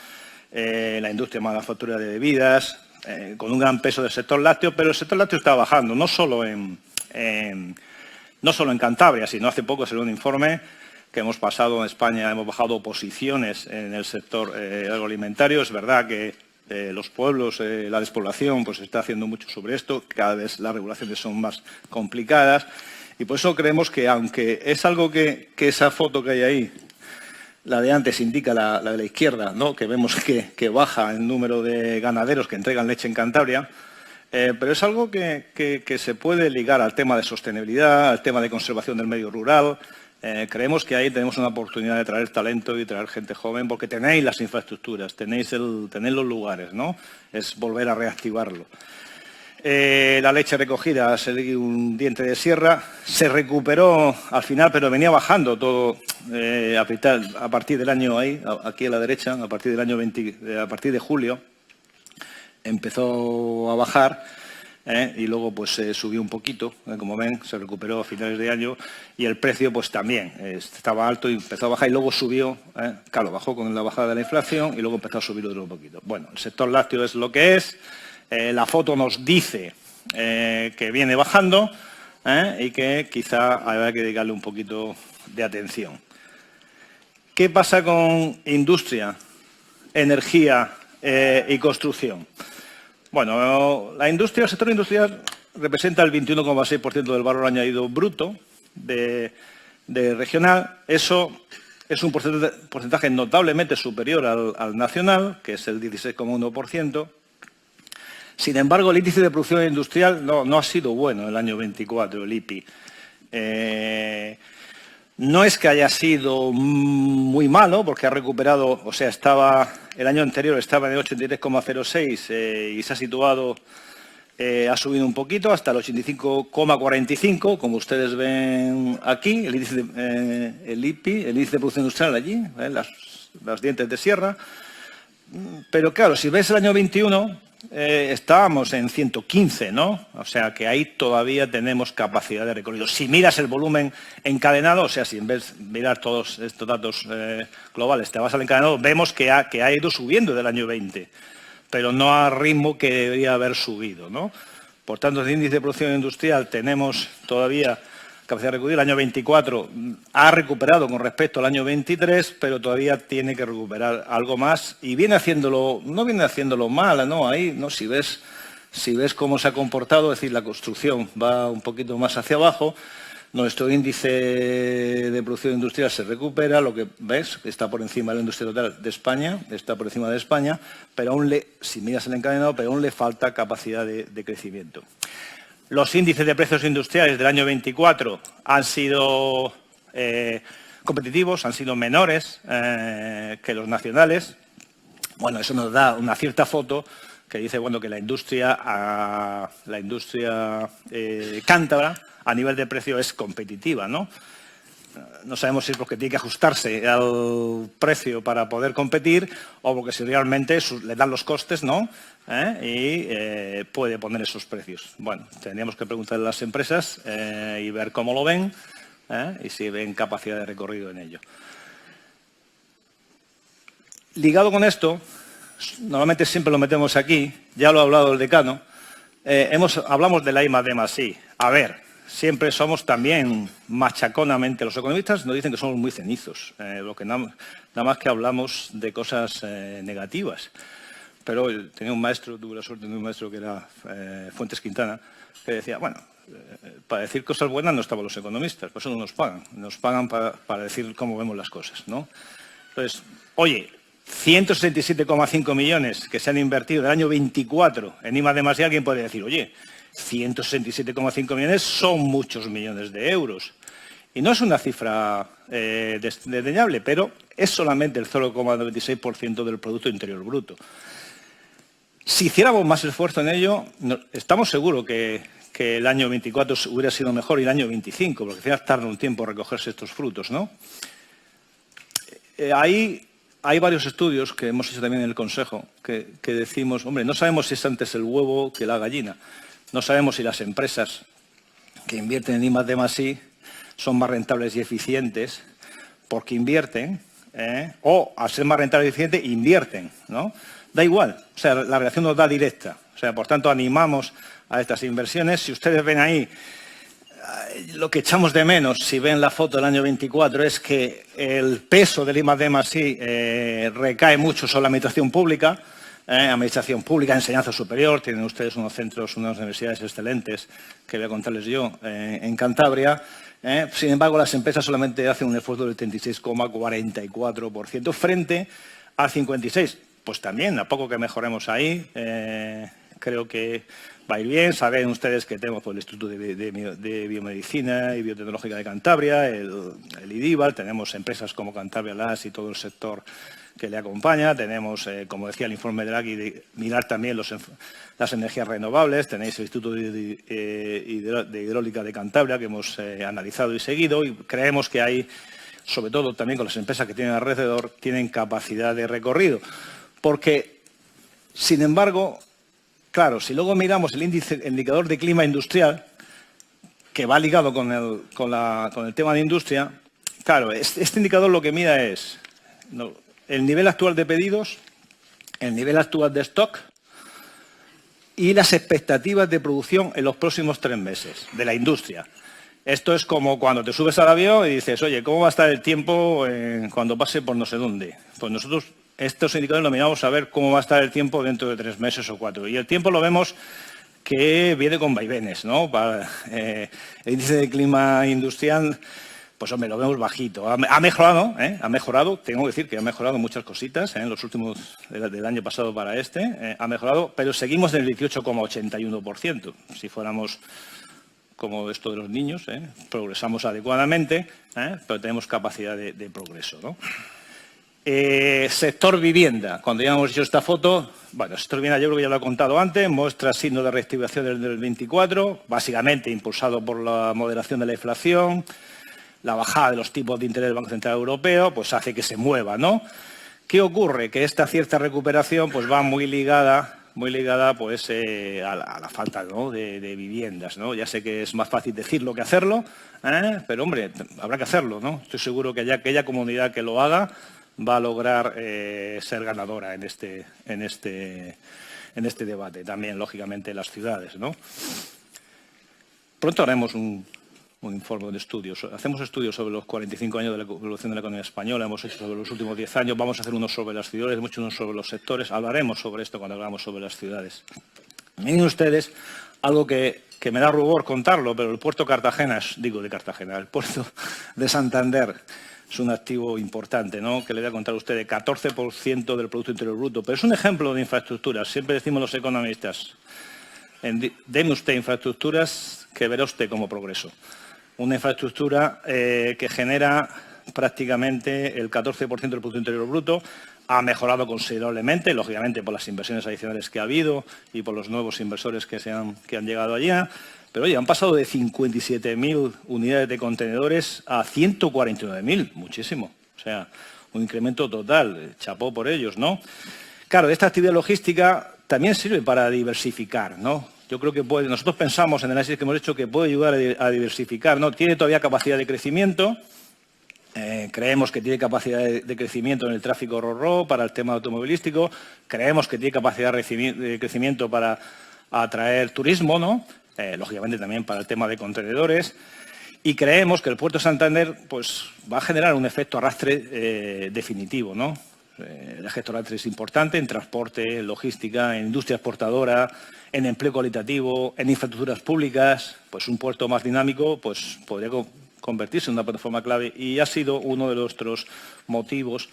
la industria de manufactura de bebidas, con un gran peso del sector lácteo, pero el sector lácteo está bajando, no solo en Cantabria, sino hace poco salió un informe que hemos pasado en España, hemos bajado posiciones en el sector agroalimentario. Es verdad que los pueblos, la despoblación, pues está haciendo mucho sobre esto, cada vez las regulaciones son más complicadas y por eso creemos que, aunque es algo que esa foto que hay ahí, la de antes indica la de la izquierda, ¿no?, que vemos que baja el número de ganaderos que entregan leche en Cantabria, pero es algo que se puede ligar al tema de sostenibilidad, al tema de conservación del medio rural. Creemos que ahí tenemos una oportunidad de traer talento y traer gente joven, porque tenéis las infraestructuras, tenéis los lugares, ¿no? Es volver a reactivarlo. La leche recogida se le dio un diente de sierra, se recuperó al final, pero venía bajando todo a partir del año ahí, aquí a la derecha, a partir del año a partir de julio, empezó a bajar. Y luego pues subió un poquito, como ven, se recuperó a finales de año y el precio pues también estaba alto y empezó a bajar y luego subió, claro, bajó con la bajada de la inflación y luego empezó a subir otro poquito. Bueno, el sector lácteo es lo que es, la foto nos dice que viene bajando y que quizá habrá que dedicarle un poquito de atención. ¿Qué pasa con industria, energía y construcción? Bueno, el sector industrial representa el 21,6% del valor añadido bruto de regional. Eso es un porcentaje notablemente superior al nacional, que es el 16,1%. Sin embargo, el índice de producción industrial no ha sido bueno el año 24, el IPI. No es que haya sido muy malo, porque ha recuperado, o sea, el año anterior estaba en el 83,06 y se ha situado, ha subido un poquito hasta el 85,45, como ustedes ven aquí, el IPI, el índice de producción industrial allí, las dientes de sierra. Pero claro, si ves el año 21, estábamos en 115, ¿no? O sea que ahí todavía tenemos capacidad de recorrido. Si miras el volumen encadenado, o sea, si en vez de mirar todos estos datos globales, te vas al encadenado, vemos que ha ido subiendo del año 20, pero no al ritmo que debería haber subido, ¿no? Por tanto, el índice de producción industrial tenemos todavía capacidad de recorrido. El año 24 ha recuperado con respecto al año 23, pero todavía tiene que recuperar algo más y no viene haciéndolo mal, ¿no? Ahí, ¿no? Si ves cómo se ha comportado, es decir, la construcción va un poquito más hacia abajo, nuestro índice de producción industrial se recupera, lo que ves está por encima de la industria total de España, está por encima de España, pero aún si miras el encadenado, pero aún le falta capacidad de crecimiento. Los índices de precios industriales del año 24 han sido competitivos, han sido menores que los nacionales. Bueno, eso nos da una cierta foto que dice bueno, que la industria cántabra a nivel de precio es competitiva, ¿no? No sabemos si es porque tiene que ajustarse al precio para poder competir o porque si realmente le dan los costes, ¿no? Y puede poner esos precios. Bueno, tendríamos que preguntarle a las empresas y ver cómo lo ven y si ven capacidad de recorrido en ello. Ligado con esto, normalmente siempre lo metemos aquí, ya lo ha hablado el decano, hablamos de la I+D+I. A ver, siempre somos también machaconamente, los economistas nos dicen que somos muy cenizos, lo que nada más que hablamos de cosas negativas. Pero tuve la suerte de tener un maestro que era Fuentes Quintana, que decía, bueno, para decir cosas buenas no estaban los economistas, por eso no nos pagan para decir cómo vemos las cosas, ¿no? Entonces, oye, 167,5 millones que se han invertido del año 24 en I+D+I, alguien puede decir, oye, 167,5 millones son muchos millones de euros. Y no es una cifra desdeñable, pero es solamente el 0,96% del Producto Interior Bruto. Si hiciéramos más esfuerzo en ello, estamos seguros que el año 24 hubiera sido mejor y el año 25, porque al final tarda un tiempo recogerse estos frutos, ¿no? Hay varios estudios que hemos hecho también en el Consejo que decimos, hombre, no sabemos si es antes el huevo que la gallina. No sabemos si las empresas que invierten en I+D+I son más rentables y eficientes porque invierten, o al ser más rentables y eficientes, invierten, ¿no? Da igual, o sea, la relación nos da directa. O sea, por tanto, animamos a estas inversiones. Si ustedes ven ahí, lo que echamos de menos, si ven la foto del año 24, es que el peso del I+D+I recae mucho sobre la administración pública, enseñanza superior. Tienen ustedes unos centros, unas universidades excelentes, que voy a contarles yo, en Cantabria. Sin embargo, las empresas solamente hacen un esfuerzo del 36,44% frente al 56%. Pues también, a poco que mejoremos ahí, creo que va a ir bien. Saben ustedes que tenemos el Instituto de Biomedicina y Biotecnológica de Cantabria, el IDIVAL, tenemos empresas como Cantabria LAS y todo el sector que le acompaña. Tenemos, como decía el informe de Draghi, mirar también las energías renovables. Tenéis el Instituto de Hidráulica de Cantabria, que hemos analizado y seguido, y creemos que hay, sobre todo también con las empresas que tienen alrededor, tienen capacidad de recorrido. Porque, sin embargo, claro, si luego miramos el indicador de clima industrial, que va ligado con el tema de industria, claro, este indicador lo que mira es el nivel actual de pedidos, el nivel actual de stock y las expectativas de producción en los próximos 3 meses de la industria. Esto es como cuando te subes al avión y dices, oye, ¿cómo va a estar el tiempo cuando pase por no sé dónde? Pues nosotros estos indicadores lo miramos a ver cómo va a estar el tiempo dentro de 3 meses o 4. Y el tiempo lo vemos que viene con vaivenes, ¿no? El índice de clima industrial, pues hombre, lo vemos bajito. Ha mejorado, tengo que decir que ha mejorado muchas cositas en los últimos del año pasado para ha mejorado, pero seguimos en el 18,81%. Si fuéramos como esto de los niños, progresamos adecuadamente, pero tenemos capacidad de progreso, ¿no? Sector vivienda. Cuando ya hemos hecho esta foto, bueno, el sector vivienda yo creo que ya lo he contado antes, muestra signos de reactivación del 24, básicamente impulsado por la moderación de la inflación, la bajada de los tipos de interés del Banco Central Europeo, pues hace que se mueva, ¿no? ¿Qué ocurre? Que esta cierta recuperación pues va muy ligada pues a la falta, ¿no?, de viviendas, ¿no? Ya sé que es más fácil decirlo que hacerlo, pero hombre, habrá que hacerlo, ¿no? Estoy seguro que aquella comunidad que lo haga va a lograr ser ganadora en este debate. También, lógicamente, las ciudades, ¿no? Pronto haremos un informe de estudios. Hacemos estudios sobre los 45 años de la evolución de la economía española, hemos hecho sobre los últimos 10 años, vamos a hacer unos sobre las ciudades, hemos hecho unos sobre los sectores, hablaremos sobre esto cuando hablamos sobre las ciudades. Miren ustedes algo que me da rubor contarlo, pero el puerto el puerto de Santander es un activo importante, ¿no?, que le voy a contar a usted, de 14% del Producto Interior Bruto. Pero es un ejemplo de infraestructuras. Siempre decimos los economistas, deme usted infraestructuras que verá usted como progreso. Una infraestructura que genera prácticamente el 14% del Producto Interior Bruto, ha mejorado considerablemente, lógicamente por las inversiones adicionales que ha habido y por los nuevos inversores que han llegado allá. Pero oye, han pasado de 57.000 unidades de contenedores a 149.000, muchísimo. O sea, un incremento total, chapó por ellos, ¿no? Claro, esta actividad logística también sirve para diversificar, ¿no? Yo creo que nosotros pensamos en el análisis que hemos hecho que puede ayudar a diversificar, ¿no? Tiene todavía capacidad de crecimiento, creemos que tiene capacidad de crecimiento en el tráfico ro-ro para el tema automovilístico, creemos que tiene capacidad de crecimiento para atraer turismo, ¿no? Lógicamente también para el tema de contenedores, y creemos que el puerto de Santander pues, va a generar un efecto arrastre definitivo, ¿no? El efecto arrastre es importante en transporte, en logística, en industria exportadora, en empleo cualitativo, en infraestructuras públicas. Pues un puerto más dinámico pues, podría convertirse en una plataforma clave, y ha sido uno de nuestros motivos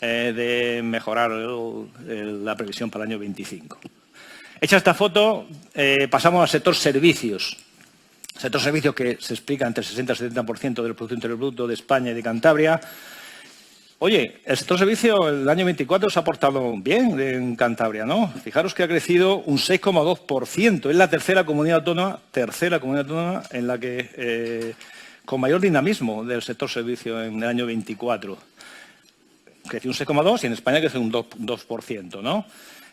de mejorar la previsión para el año 25. Hecha esta foto, pasamos al sector servicios. Sector servicios que se explica entre el 60 y el 70% del Producto Interior Bruto de España y de Cantabria. Oye, el sector servicio el año 24 se ha portado bien en Cantabria, ¿no? Fijaros que ha crecido un 6,2%. Es la tercera comunidad autónoma en la que con mayor dinamismo del sector servicio en el año 24. Creció un 6,2% y en España creció un 2%, ¿no?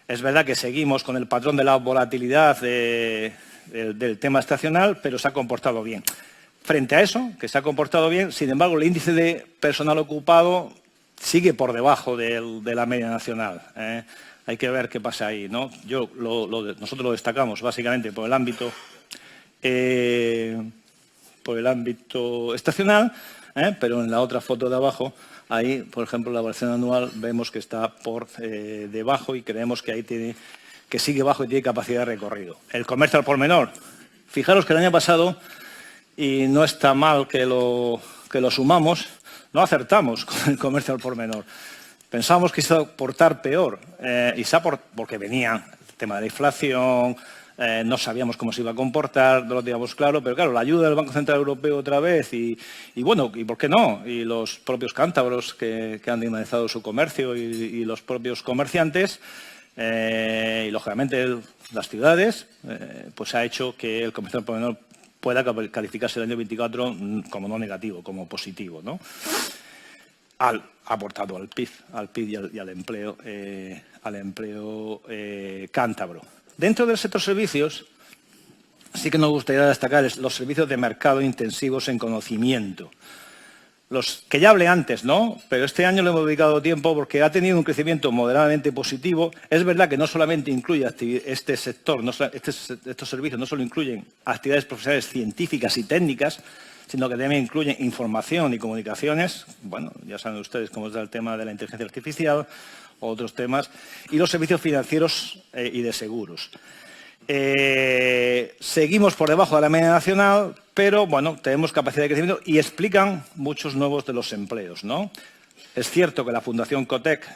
Es verdad que seguimos con el patrón de la volatilidad de del tema estacional, pero se ha comportado bien. Frente a eso, que se ha comportado bien, sin embargo, el índice de personal ocupado sigue por debajo de la media nacional. Hay que ver qué pasa ahí, ¿no? Nosotros lo destacamos básicamente por el ámbito estacional, pero en la otra foto de abajo, ahí, por ejemplo, la evaluación anual vemos que está por debajo y creemos que ahí que sigue bajo y tiene capacidad de recorrido. El comercio al por menor. Fijaros que el año pasado, y no está mal que lo sumamos, no acertamos con el comercio al por menor. Pensábamos que se iba a portar peor, porque venía el tema de la inflación, no sabíamos cómo se iba a comportar, no lo teníamos claro, pero claro, la ayuda del Banco Central Europeo otra vez y bueno, ¿y por qué no? Y los propios cántabros que han dinamizado su comercio y los propios comerciantes y lógicamente las ciudades, pues ha hecho que el comercio al por menor pueda calificarse el año 24 como no negativo, como positivo, ¿no? Ha aportado al PIB y al empleo cántabro. Dentro del sector servicios, sí que nos gustaría destacar los servicios de mercado intensivos en conocimiento. Los que ya hablé antes, ¿no? Pero este año le hemos dedicado tiempo porque ha tenido un crecimiento moderadamente positivo. Es verdad que no solamente incluye estos servicios no solo incluyen actividades profesionales científicas y técnicas, sino que también incluyen información y comunicaciones. Bueno, ya saben ustedes cómo está el tema de la inteligencia artificial, otros temas, y los servicios financieros y de seguros. Seguimos por debajo de la media nacional, pero bueno, tenemos capacidad de crecimiento y explican muchos nuevos de los empleos, ¿no? Es cierto que la Fundación Cotec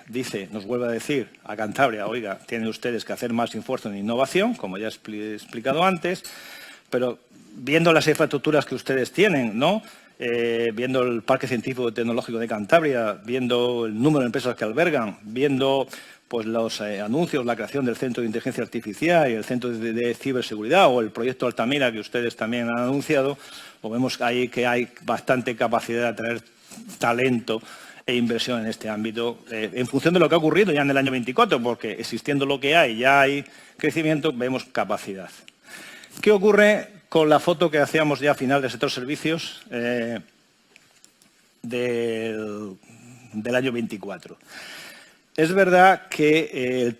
nos vuelve a decir a Cantabria, oiga, tienen ustedes que hacer más esfuerzo en innovación, como ya he explicado antes, pero viendo las infraestructuras que ustedes tienen, ¿no? Viendo el Parque Científico y Tecnológico de Cantabria, viendo el número de empresas que albergan, viendo pues los anuncios, la creación del Centro de Inteligencia Artificial y el Centro de Ciberseguridad o el proyecto Altamira que ustedes también han anunciado, pues vemos ahí que hay bastante capacidad de atraer talento e inversión en este ámbito en función de lo que ha ocurrido ya en el año 24, porque existiendo lo que hay, ya hay crecimiento, vemos capacidad. ¿Qué ocurre con la foto que hacíamos ya a final del sector servicios del año 24? Es verdad que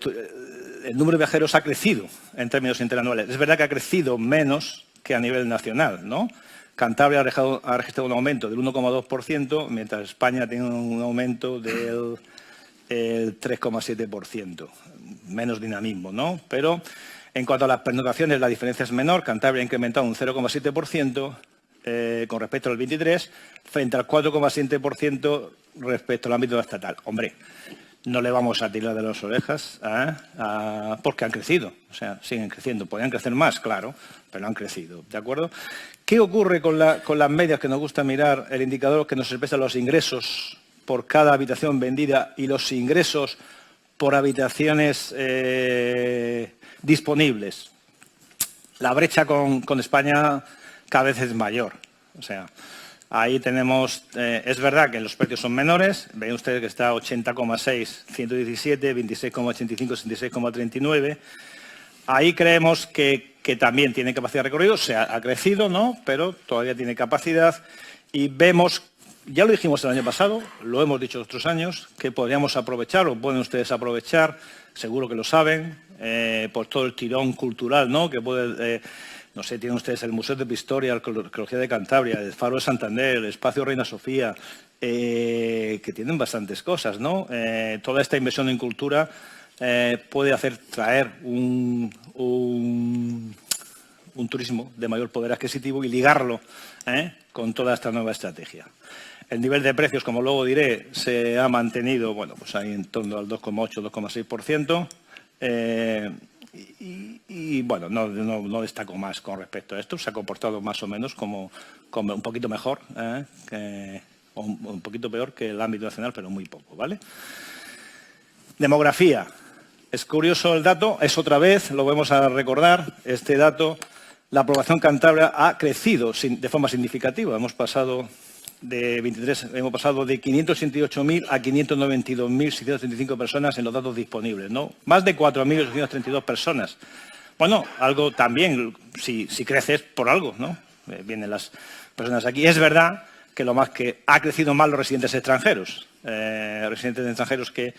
el número de viajeros ha crecido en términos interanuales. Es verdad que ha crecido menos que a nivel nacional, ¿no? Cantabria ha registrado un aumento del 1,2%, mientras España tiene un aumento del 3,7%. Menos dinamismo, ¿no? Pero en cuanto a las pernoctaciones, la diferencia es menor. Cantabria ha incrementado un 0,7% con respecto al 23, frente al 4,7% respecto al ámbito estatal. Hombre, no le vamos a tirar de las orejas porque han crecido, o sea, siguen creciendo. Podrían crecer más, claro, pero han crecido, ¿de acuerdo? ¿Qué ocurre con las medias que nos gusta mirar? El indicador que nos expresa los ingresos por cada habitación vendida y los ingresos por habitaciones disponibles. La brecha con España cada vez es mayor, o sea, ahí tenemos, es verdad que los precios son menores, ven ustedes que está 80,6, 117, 26,85, 66,39. Ahí creemos que también tiene capacidad de recorrido, o sea, ha crecido, ¿no? Pero todavía tiene capacidad y vemos, ya lo dijimos el año pasado, lo hemos dicho otros años, que podríamos aprovechar o pueden ustedes aprovechar, seguro que lo saben, por todo el tirón cultural, ¿no? Que puede... no sé, tienen ustedes el Museo de Prehistoria, la Arqueología de Cantabria, el Faro de Santander, el Espacio Reina Sofía, que tienen bastantes cosas, ¿no? Toda esta inversión en cultura puede traer un turismo de mayor poder adquisitivo y ligarlo con toda esta nueva estrategia. El nivel de precios, como luego diré, se ha mantenido, bueno, pues ahí en torno al 2,8, 2,6%. Y bueno, no destaco más con respecto a esto. Se ha comportado más o menos como un poquito mejor, o un poquito peor que el ámbito nacional, pero muy poco, ¿vale? Demografía. Es curioso el dato, es otra vez, lo vamos a recordar, este dato, la población cántabra ha crecido de forma significativa. Hemos pasado de 588.000 a 592.635 personas en los datos disponibles, ¿no? Más de 4.832 personas. bueno, algo también, si creces por algo, ¿no? Vienen las personas aquí. Es verdad que lo más que ha crecido más los residentes extranjeros. Residentes extranjeros que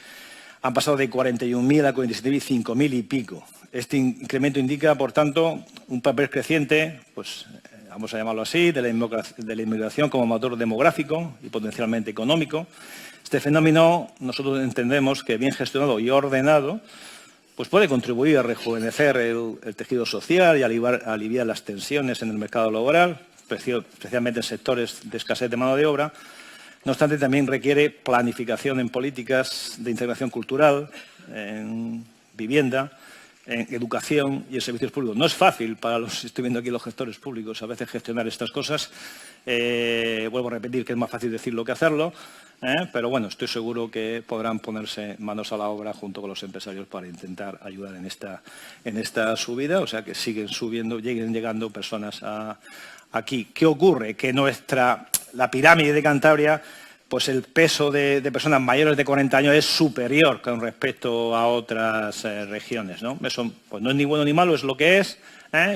han pasado de 41.000 a 47.000, 5.000 y pico. Este incremento indica, por tanto, un papel creciente, pues vamos a llamarlo así, de la inmigración como motor demográfico y potencialmente económico. Este fenómeno nosotros entendemos que bien gestionado y ordenado pues puede contribuir a rejuvenecer el tejido social y aliviar las tensiones en el mercado laboral, especialmente en sectores de escasez de mano de obra. No obstante, también requiere planificación en políticas de integración cultural, en vivienda, en educación y en servicios públicos. No es fácil para estoy viendo aquí los gestores públicos, a veces gestionar estas cosas. Vuelvo a repetir que es más fácil decirlo que hacerlo, pero bueno, estoy seguro que podrán ponerse manos a la obra junto con los empresarios para intentar ayudar en esta subida, o sea que siguen llegando personas aquí. ¿Qué ocurre? Que la pirámide de Cantabria, pues el peso de personas mayores de 40 años es superior con respecto a otras regiones, ¿no? Eso pues no es ni bueno ni malo, es lo que es,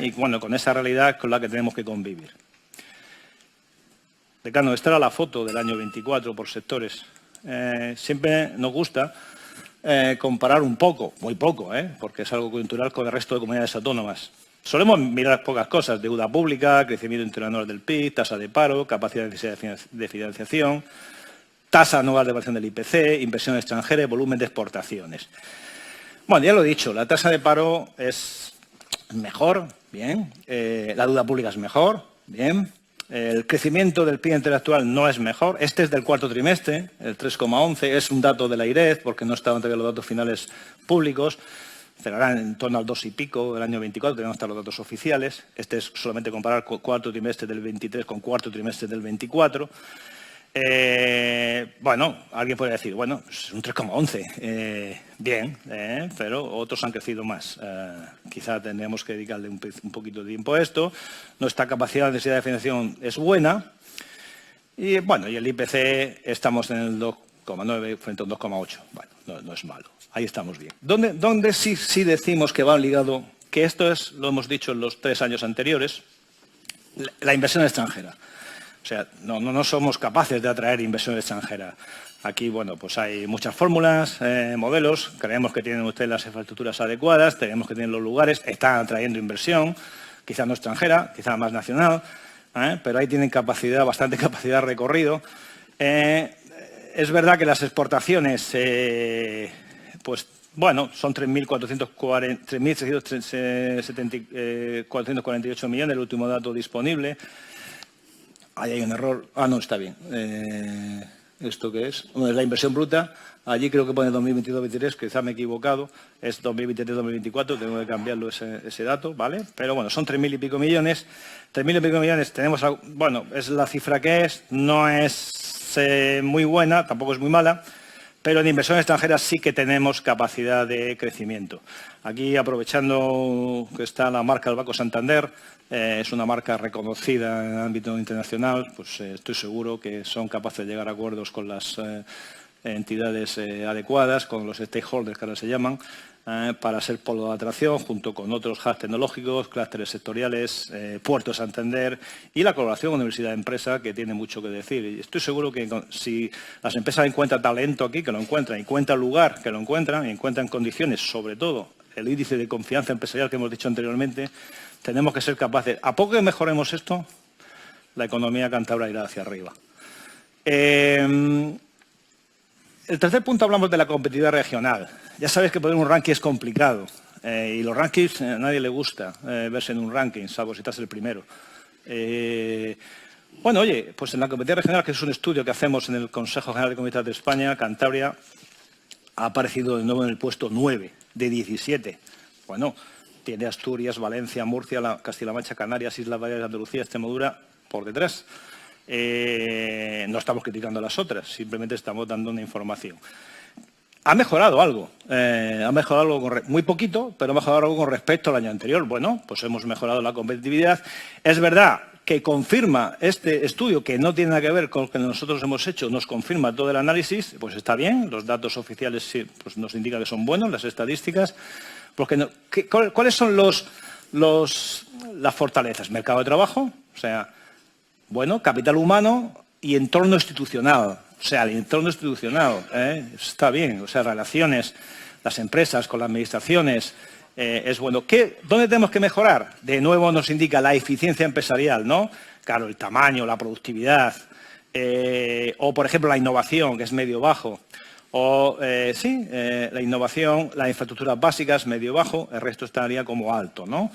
y bueno, con esa realidad con la que tenemos que convivir. Decano, esta era la foto del año 24 por sectores. Siempre nos gusta comparar un poco, muy poco, porque es algo coyuntural con el resto de comunidades autónomas. Solemos mirar pocas cosas: deuda pública, crecimiento interanual del PIB, tasa de paro, capacidad de financiación, tasa anual de variación del IPC, inversión extranjera y volumen de exportaciones. Bueno, ya lo he dicho, la tasa de paro es mejor, bien. La deuda pública es mejor, bien. El crecimiento del PIB intelectual no es mejor. Este es del cuarto trimestre, el 3,11, es un dato de la IREF porque no estaban todavía los datos finales públicos. Cerrarán en torno al 2 y pico del año 24, tenemos hasta los datos oficiales. Este es solamente comparar cuarto trimestre del 23 con cuarto trimestre del 24. Bueno, alguien puede decir, bueno, es un 3,11, bien, pero otros han crecido más. Quizá tendríamos que dedicarle un poquito de tiempo a esto. Nuestra capacidad de necesidad de financiación es buena. Y bueno, y el IPC estamos en el 2,9 frente a un 2,8. Bueno, no es malo. Ahí estamos bien. ¿Dónde sí decimos que va ligado? Que esto es, lo hemos dicho en los 3 años anteriores, la inversión extranjera. O sea, no somos capaces de atraer inversión extranjera. Aquí, bueno, pues hay muchas fórmulas, modelos. Creemos que tienen ustedes las infraestructuras adecuadas, creemos que tienen los lugares, están atrayendo inversión, quizá no extranjera, quizá más nacional, pero ahí tienen bastante capacidad de recorrido. Es verdad que las exportaciones, pues bueno, son 3.448 millones, el último dato disponible. Ahí hay un error. No, está bien. ¿Esto qué es? Bueno, es la inversión bruta. Allí creo que pone 2022-2023, quizá me he equivocado. Es 2023-2024, tengo que cambiarlo ese dato, ¿vale? Pero bueno, son 3.000 y pico millones. 3.000 y pico millones tenemos, bueno, es la cifra que es, no es muy buena, tampoco es muy mala, pero en inversión extranjera sí que tenemos capacidad de crecimiento. Aquí, aprovechando que está la marca del Banco Santander, es una marca reconocida en el ámbito internacional, pues estoy seguro que son capaces de llegar a acuerdos con las entidades adecuadas, con los stakeholders que ahora se llaman, para ser polo de atracción, junto con otros hubs tecnológicos, clústeres sectoriales, Puerto Santander y la colaboración con universidad-empresa, que tiene mucho que decir. Y estoy seguro que si las empresas encuentran talento aquí, que lo encuentran, encuentran lugar, que lo encuentran, y encuentran condiciones, sobre todo el índice de confianza empresarial que hemos dicho anteriormente, tenemos que ser capaces. A poco que mejoremos esto, la economía cántabra irá hacia arriba. El tercer punto, hablamos de la competitividad regional. Ya sabéis que poner un ranking es complicado y los rankings a nadie le gusta verse en un ranking, salvo si estás el primero. Bueno, oye, pues en la competitividad regional, que es un estudio que hacemos en el Consejo General de Comunidades de España, Cantabria ha aparecido de nuevo en el puesto 9 de 17. Bueno, tiene Asturias, Valencia, Murcia, Castilla-La Mancha, Canarias, Islas Baleares, Andalucía, Extremadura por detrás. No estamos criticando a las otras, simplemente estamos dando una información. Ha mejorado algo, muy poquito, pero ha mejorado algo con respecto al año anterior. Bueno, pues hemos mejorado la competitividad. Es verdad que confirma este estudio, que no tiene nada que ver con lo que nosotros hemos hecho, nos confirma todo el análisis, pues está bien, los datos oficiales sí, pues nos indican que son buenos, las estadísticas. Porque ¿cuáles son las fortalezas? Mercado de trabajo, o sea, bueno, capital humano y entorno institucional. O sea, el entorno institucional está bien, o sea, relaciones, las empresas con las administraciones, es bueno. ¿Dónde tenemos que mejorar? De nuevo nos indica la eficiencia empresarial, ¿no? Claro, el tamaño, la productividad, o por ejemplo la innovación, que es medio-bajo, o la innovación, las infraestructuras básicas, medio-bajo, el resto estaría como alto, ¿no?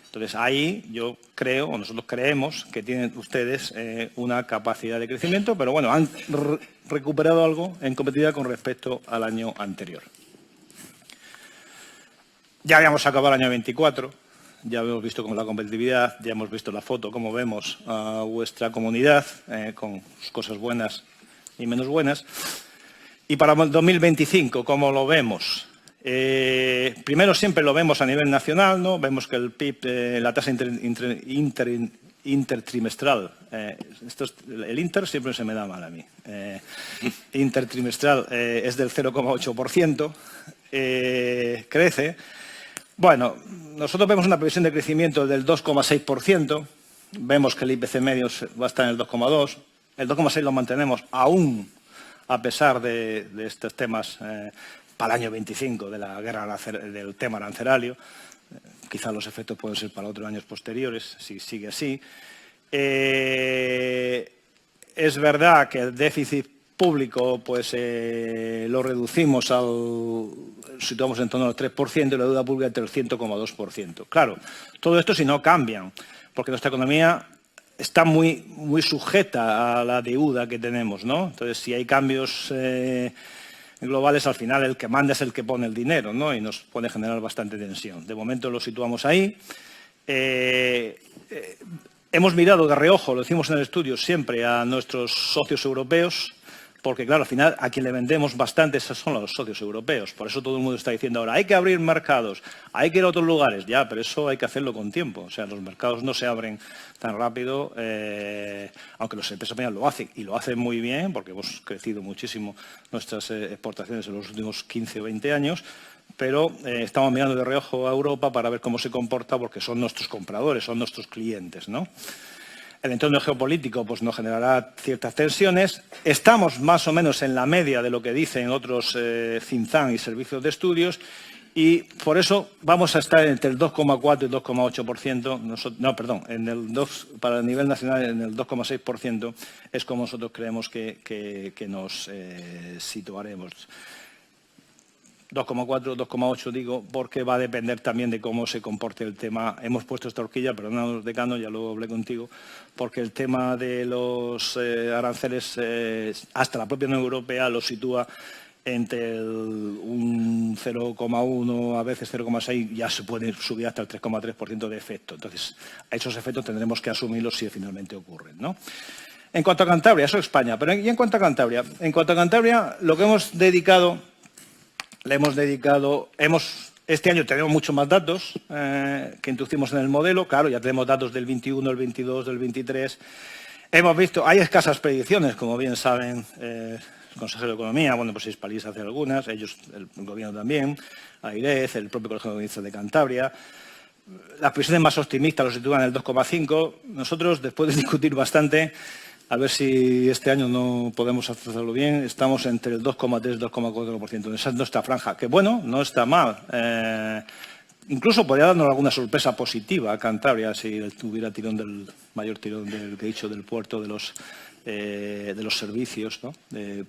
Entonces, ahí yo creo, o nosotros creemos, que tienen ustedes una capacidad de crecimiento, pero bueno, han recuperado algo en competitividad con respecto al año anterior. Ya habíamos acabado el año 24, ya hemos visto cómo la competitividad, ya hemos visto la foto, cómo vemos a vuestra comunidad, con sus cosas buenas y menos buenas. Y para el 2025, ¿cómo lo vemos? Primero siempre lo vemos a nivel nacional, ¿no? Vemos que el PIB, la tasa intertrimestral, el inter siempre se me da mal a mí, intertrimestral es del 0,8%, crece. Bueno, nosotros vemos una previsión de crecimiento del 2,6%, vemos que el IPC medio va a estar en el 2,2%, el 2,6% lo mantenemos aún a pesar de estos temas para el año 25 de la guerra del tema arancelario. Quizás los efectos pueden ser para otros años posteriores, si sigue así. Es verdad que el déficit público pues lo reducimos, situamos en torno al 3% y la deuda pública entre el 100,2%. Claro, todo esto si no cambian, porque nuestra economía está muy sujeta a la deuda que tenemos, ¿no? Entonces, si hay cambios globales, al final el que manda es el que pone el dinero, ¿no? Y nos puede generar bastante tensión. De momento lo situamos ahí. Hemos mirado de reojo, lo decimos en el estudio, siempre a nuestros socios europeos, porque claro, al final a quien le vendemos bastante son los socios europeos. Por eso todo el mundo está diciendo ahora, hay que abrir mercados, hay que ir a otros lugares. Ya, pero eso hay que hacerlo con tiempo. O sea, los mercados no se abren tan rápido, aunque los empresas españolas lo hacen, y lo hacen muy bien, porque hemos crecido muchísimo nuestras exportaciones en los últimos 15 o 20 años, pero estamos mirando de reojo a Europa para ver cómo se comporta, porque son nuestros compradores, son nuestros clientes, ¿no? El entorno geopolítico pues, nos generará ciertas tensiones. Estamos más o menos en la media de lo que dicen otros think tank y servicios de estudios, y por eso vamos a estar entre el 2,4 y el 2,8%. No, perdón, para el nivel nacional en el 2,6% es como nosotros creemos que nos situaremos. 2,4, 2,8 digo, porque va a depender también de cómo se comporte el tema. Hemos puesto esta horquilla, perdónanos, decano, ya lo hablé contigo, porque el tema de los aranceles, hasta la propia Unión Europea lo sitúa entre un 0,1, a veces 0,6, ya se puede subir hasta el 3,3% de efecto. Entonces, a esos efectos tendremos que asumirlos si finalmente ocurren, ¿no? En cuanto a Cantabria, eso es España, pero ¿y en cuanto a Cantabria? En cuanto a Cantabria, lo que hemos dedicado... Este año tenemos muchos más datos que introducimos en el modelo. Claro, ya tenemos datos del 21, del 22, del 23. Hemos visto, hay escasas predicciones, como bien saben, el consejero de Economía, bueno, pues Hispalis hace algunas, ellos, el gobierno también, AIREF, el propio Colegio de Economistas de Cantabria. Las previsiones más optimistas lo sitúan en el 2,5. Nosotros, después de discutir bastante, a ver si este año no podemos hacerlo bien, estamos entre el 2,3 y el 2,4%. Esa es nuestra franja, que bueno, no está mal. Incluso podría darnos alguna sorpresa positiva a Cantabria si tuviera mayor tirón del que he dicho del puerto, de los servicios, ¿no?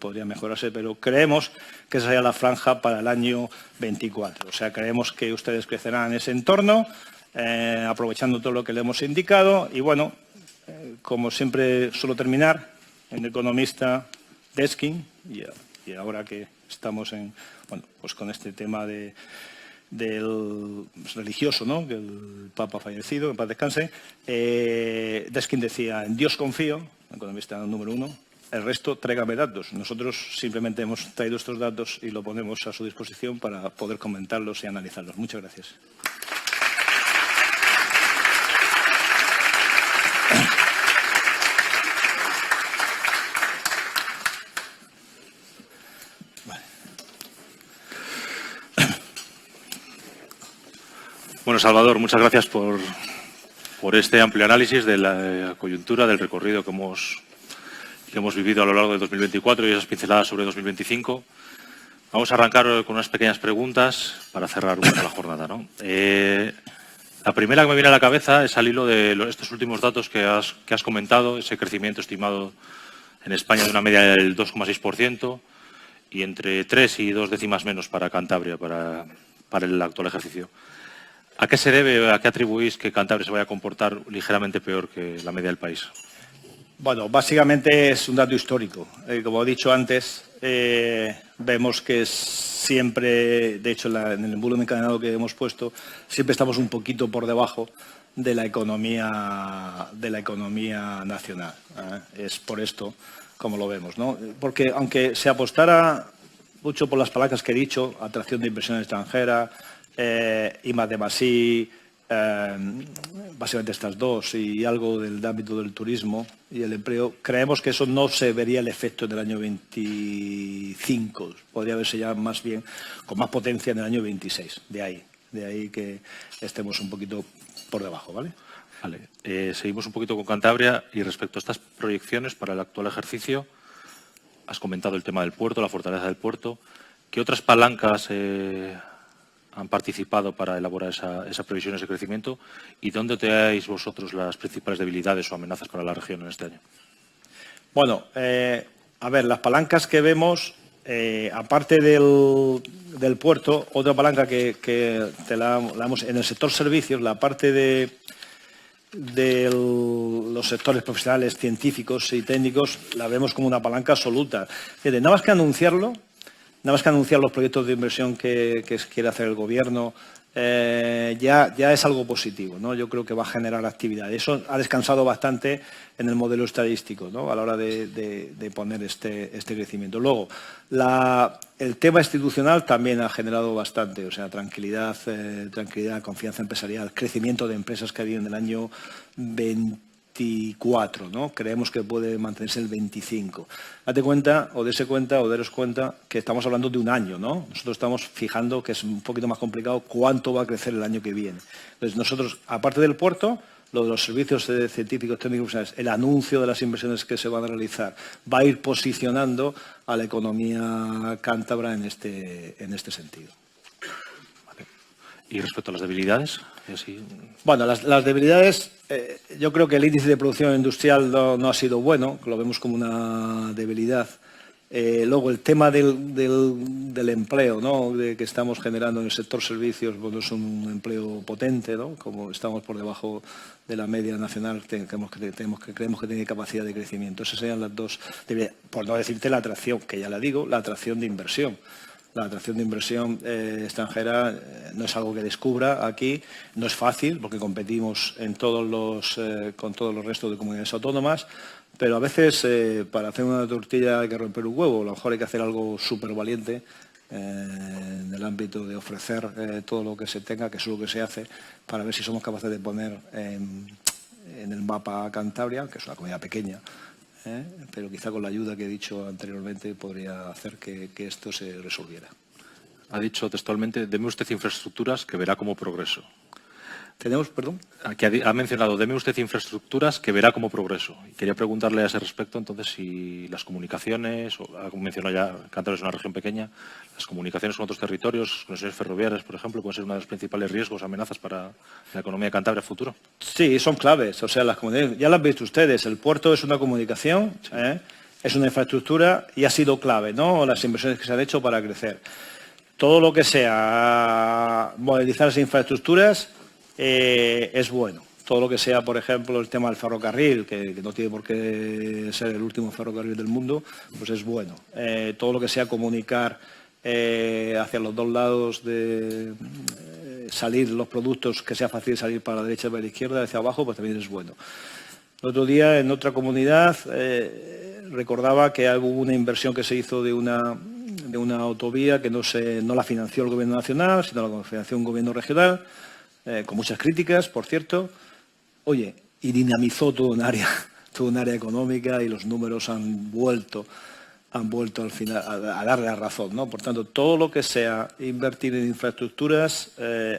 Podría mejorarse, pero creemos que esa sería la franja para el año 24. O sea, creemos que ustedes crecerán en ese entorno, aprovechando todo lo que le hemos indicado y bueno, como siempre suelo terminar, en economista Deskin, y ahora que estamos pues con este tema del religioso, ¿no? Que el Papa fallecido, en paz descanse, Deskin decía, en Dios confío, economista número 1, el resto tráigame datos. Nosotros simplemente hemos traído estos datos y lo ponemos a su disposición para poder comentarlos y analizarlos. Muchas gracias. Bueno, Salvador, muchas gracias por este amplio análisis de la coyuntura, del recorrido que hemos vivido a lo largo de 2024 y esas pinceladas sobre 2025. Vamos a arrancar con unas pequeñas preguntas para cerrar un poco la jornada, ¿no? La primera que me viene a la cabeza es al hilo de estos últimos datos que has comentado, ese crecimiento estimado en España de una media del 2,6% y entre 3 y 2 décimas menos para Cantabria, para el actual ejercicio. ¿A qué se debe, a qué atribuís que Cantabria se vaya a comportar ligeramente peor que la media del país? Bueno, básicamente es un dato histórico. Como he dicho antes, vemos que siempre, de hecho en el volumen encadenado que hemos puesto, siempre estamos un poquito por debajo de la economía nacional. Es por esto como lo vemos, ¿no? Porque aunque se apostara mucho por las palancas que he dicho, atracción de inversión extranjera, I+D+I, básicamente estas dos, y algo del ámbito del turismo y el empleo, creemos que eso no se vería el efecto en el año 25, podría verse ya más bien con más potencia en el año 26, de ahí que estemos un poquito por debajo, ¿vale? Vale, seguimos un poquito con Cantabria y respecto a estas proyecciones para el actual ejercicio, has comentado el tema del puerto, la fortaleza del puerto. ¿Qué otras palancas han participado para elaborar esa previsión, ese crecimiento? ¿Y dónde tenéis vosotros las principales debilidades o amenazas para la región en este año? Bueno, a ver, las palancas que vemos, aparte del puerto, otra palanca que te la damos en el sector servicios, la parte de los sectores profesionales, científicos y técnicos, la vemos como una palanca absoluta. Fíjate, nada más que anunciar los proyectos de inversión que quiere hacer el Gobierno, ya es algo positivo, ¿no? Yo creo que va a generar actividad. Eso ha descansado bastante en el modelo estadístico, ¿no? A la hora de poner este crecimiento. Luego, el tema institucional también ha generado bastante, o sea, tranquilidad, confianza empresarial, crecimiento de empresas que ha habido en el año 24, ¿no? Creemos que puede mantenerse el 25. Date cuenta, o daros cuenta, que estamos hablando de un año, ¿no? Nosotros estamos fijando que es un poquito más complicado cuánto va a crecer el año que viene. Entonces, nosotros, aparte del puerto, lo de los servicios científicos, técnicos, el anuncio de las inversiones que se van a realizar, va a ir posicionando a la economía cántabra en este sentido. Vale. ¿Y respecto a las debilidades? Bueno, las debilidades, yo creo que el índice de producción industrial no ha sido bueno, lo vemos como una debilidad. Luego, el tema del empleo, ¿no? Que estamos generando en el sector servicios, bueno, es un empleo potente, ¿no? Como estamos por debajo de la media nacional, creemos que tiene capacidad de crecimiento. Esas serían las dos debilidades. Por no decirte la atracción, que ya la digo, la atracción de inversión. La atracción de inversión extranjera no es algo que descubra aquí, no es fácil porque competimos con todos los restos de comunidades autónomas, pero a veces para hacer una tortilla hay que romper un huevo, a lo mejor hay que hacer algo súper valiente en el ámbito de ofrecer todo lo que se tenga, que es lo que se hace, para ver si somos capaces de poner en el mapa Cantabria, que es una comunidad pequeña, pero quizá con la ayuda que he dicho anteriormente podría hacer que esto se resolviera. Ha dicho textualmente, deme usted infraestructuras que verá como progreso. ¿Tenemos, perdón? Que ha mencionado, deme usted infraestructuras que verá como progreso. Y quería preguntarle a ese respecto, entonces, si las comunicaciones, como mencionó ya, Cantabria es una región pequeña, las comunicaciones con otros territorios, conexiones ferroviarias, por ejemplo, pueden ser uno de los principales riesgos, amenazas para la economía de Cantabria a futuro. Sí, son claves. O sea, las comunicaciones, ya las han visto ustedes, el puerto es una comunicación, sí. Es una infraestructura y ha sido clave, ¿no? Las inversiones que se han hecho para crecer. Todo lo que sea modelizar esas infraestructuras es bueno. Todo lo que sea, por ejemplo, el tema del ferrocarril, que no tiene por qué ser el último ferrocarril del mundo, pues es bueno. Todo lo que sea comunicar hacia los dos lados de salir los productos, que sea fácil salir para la derecha y para la izquierda, hacia abajo, pues también es bueno. El otro día, en otra comunidad, recordaba que hubo una inversión que se hizo de una autovía que no la financió el Gobierno nacional, sino la financió un Gobierno regional, con muchas críticas, por cierto. Oye, y dinamizó todo un área económica y los números han vuelto han vuelto al final a darle la razón, ¿no? Por tanto, todo lo que sea invertir en infraestructuras,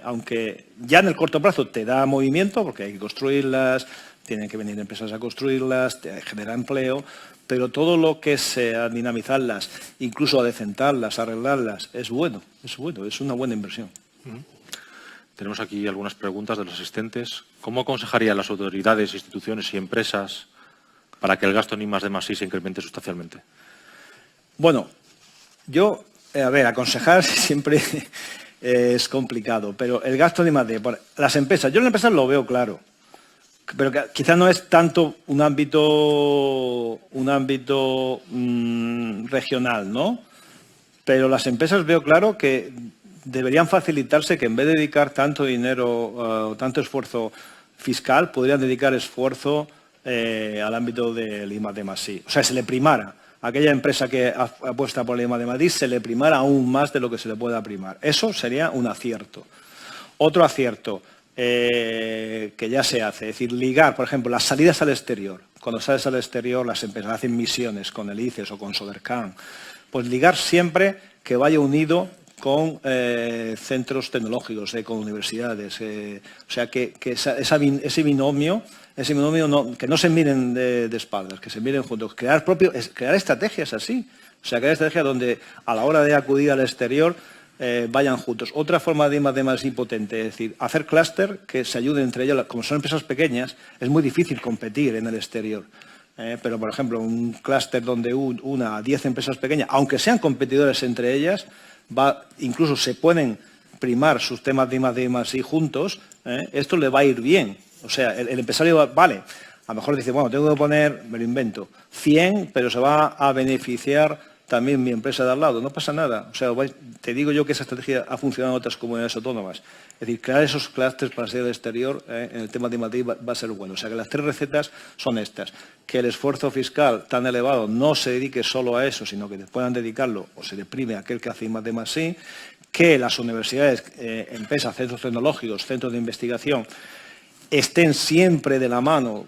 aunque ya en el corto plazo te da movimiento, porque hay que construirlas, tienen que venir empresas a construirlas, genera empleo, pero todo lo que sea dinamizarlas, incluso adecentarlas, arreglarlas, es bueno, es una buena inversión. Tenemos aquí algunas preguntas de los asistentes. ¿Cómo aconsejarían las autoridades, instituciones y empresas para que el gasto en I+D+I se incremente sustancialmente? Bueno, yo, aconsejar siempre es complicado, pero el gasto en I+D, las empresas, yo en las empresas lo veo claro, pero quizás no es tanto un ámbito regional, ¿no? Pero las empresas veo claro que deberían facilitarse que en vez de dedicar tanto dinero, tanto esfuerzo fiscal, podrían dedicar esfuerzo al ámbito del I+D+I. O sea, se le primara a aquella empresa que apuesta por el I+D+I, se le primara aún más de lo que se le pueda primar. Eso sería un acierto. Otro acierto que ya se hace, es decir, ligar, por ejemplo, las salidas al exterior. Cuando sales al exterior, las empresas hacen misiones con el ICES o con Sodercan. Pues ligar siempre que vaya unido con centros tecnológicos, con universidades. O sea, que ese binomio que no se miren de espaldas, que se miren juntos. Crear estrategias así. O sea, crear estrategias donde a la hora de acudir al exterior vayan juntos. Otra forma de I+D+I potente, es decir, hacer clúster que se ayuden entre ellas. Como son empresas pequeñas, es muy difícil competir en el exterior. Pero, por ejemplo, un clúster donde una a 10 empresas pequeñas, aunque sean competidores entre ellas, incluso se pueden primar sus temas de I+D+I juntos, esto le va a ir bien. O sea, el empresario vale, a lo mejor dice, bueno, tengo que poner, me lo invento, 100, pero se va a beneficiar también mi empresa de al lado. No pasa nada. O sea, te digo yo que esa estrategia ha funcionado en otras comunidades autónomas. Es decir, crear esos clústeres para salir al exterior en el tema de I+D+I va a ser bueno. O sea, que las 3 recetas son estas. Que el esfuerzo fiscal tan elevado no se dedique solo a eso, sino que puedan dedicarlo o se deprime a aquel que hace I+D+I. Que las universidades, empresas, centros tecnológicos, centros de investigación estén siempre de la mano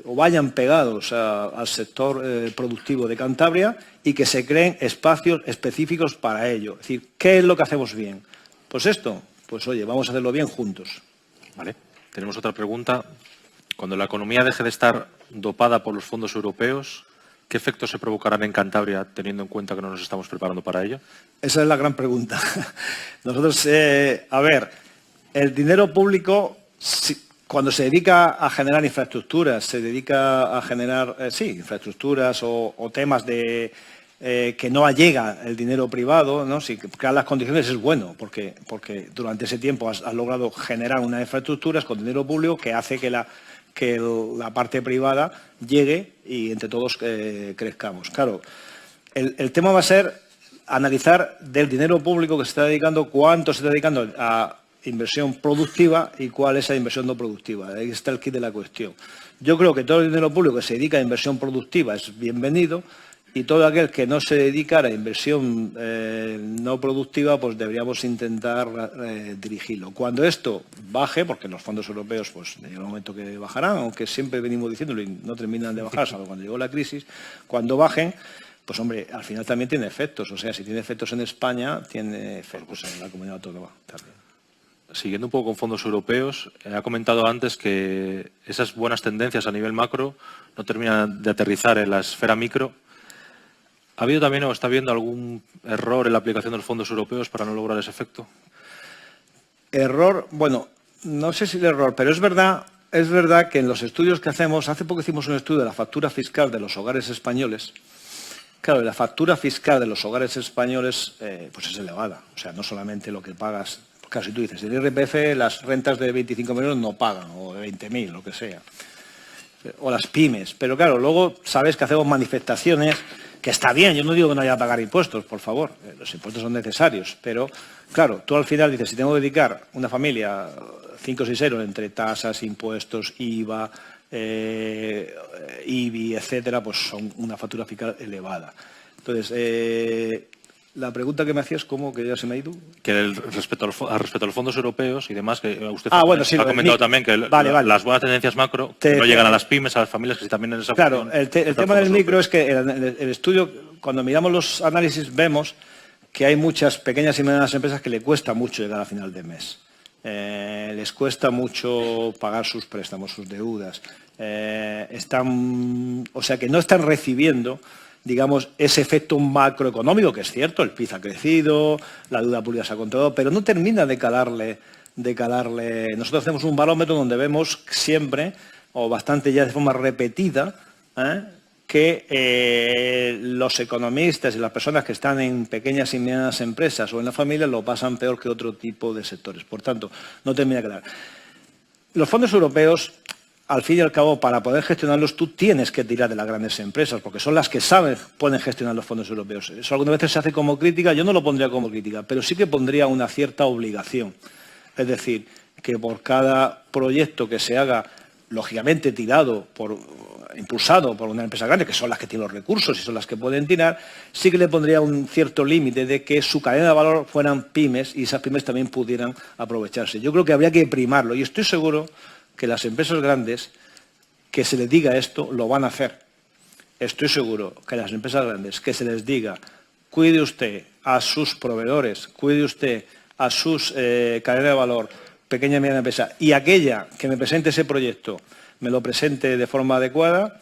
o vayan pegados al sector productivo de Cantabria y que se creen espacios específicos para ello. Es decir, ¿qué es lo que hacemos bien? Pues esto, pues oye, vamos a hacerlo bien juntos. Vale. Tenemos otra pregunta. Cuando la economía deje de estar dopada por los fondos europeos, ¿qué efectos se provocarán en Cantabria teniendo en cuenta que no nos estamos preparando para ello? Esa es la gran pregunta. Nosotros, el dinero público, cuando se dedica a generar infraestructuras, se dedica a generar, infraestructuras o temas de que no llega el dinero privado, ¿no? Si crear las condiciones es bueno, porque durante ese tiempo has logrado generar unas infraestructuras con dinero público que hace que la parte privada llegue y entre todos crezcamos. Claro, el tema va a ser analizar del dinero público que se está dedicando, cuánto se está dedicando a inversión productiva y cuál es la inversión no productiva. Ahí está el kit de la cuestión. Yo creo que todo el dinero público que se dedica a inversión productiva es bienvenido y todo aquel que no se dedica a inversión no productiva, pues deberíamos intentar dirigirlo. Cuando esto baje, porque los fondos europeos pues llega un momento que bajarán, aunque siempre venimos diciéndolo y no terminan de bajar, salvo cuando llegó la crisis, cuando bajen, pues hombre, al final también tiene efectos. O sea, si tiene efectos en España, tiene efectos en la comunidad autónoma también. Siguiendo un poco con fondos europeos, ha comentado antes que esas buenas tendencias a nivel macro no terminan de aterrizar en la esfera micro. ¿Ha habido también o está habiendo algún error en la aplicación de los fondos europeos para no lograr ese efecto? Error, bueno, no sé si el error, pero es verdad que en los estudios que hacemos, hace poco hicimos un estudio de la factura fiscal de los hogares españoles. Claro, la factura fiscal de los hogares españoles pues es elevada. O sea, no solamente lo que pagas. Claro, si tú dices, el IRPF, las rentas de 25 millones no pagan, o de 20.000, lo que sea. O las pymes. Pero claro, luego sabes que hacemos manifestaciones, que está bien, yo no digo que no haya que pagar impuestos, por favor, los impuestos son necesarios. Pero claro, tú al final dices, si tengo que dedicar una familia 5 o 6 euros entre tasas, impuestos, IVA, IBI, etcétera, pues son una factura fiscal elevada. Entonces, la pregunta que me hacías, ¿cómo? Que ya se me ha ido. Que respecto a los fondos europeos y demás, que usted bueno, sí, ha comentado también que las buenas tendencias macro no llegan a las pymes, a las familias, que también en esa Claro, el tema del micro es que el estudio cuando miramos los análisis vemos que hay muchas pequeñas y medianas empresas que le cuesta mucho llegar a final de mes. Les cuesta mucho pagar sus préstamos, sus deudas. O sea que no están recibiendo, digamos, ese efecto macroeconómico, que es cierto, el PIB ha crecido, la deuda pública se ha controlado, pero no termina de calarle. Nosotros hacemos un barómetro donde vemos siempre, o bastante ya de forma repetida, que los economistas y las personas que están en pequeñas y medianas empresas o en la familia lo pasan peor que otro tipo de sectores. Por tanto, no termina de calar. Los fondos europeos, al fin y al cabo, para poder gestionarlos, tú tienes que tirar de las grandes empresas, porque son las que pueden gestionar los fondos europeos. Eso algunas veces se hace como crítica, yo no lo pondría como crítica, pero sí que pondría una cierta obligación. Es decir, que por cada proyecto que se haga, lógicamente impulsado por una empresa grande, que son las que tienen los recursos y son las que pueden tirar, sí que le pondría un cierto límite de que su cadena de valor fueran pymes y esas pymes también pudieran aprovecharse. Yo creo que habría que primarlo y estoy seguro que las empresas grandes, que se les diga esto, lo van a hacer. Estoy seguro que las empresas grandes, que se les diga, cuide usted a sus proveedores, cuide usted a sus cadenas de valor, pequeña y mediana empresa, y aquella que me presente ese proyecto me lo presente de forma adecuada,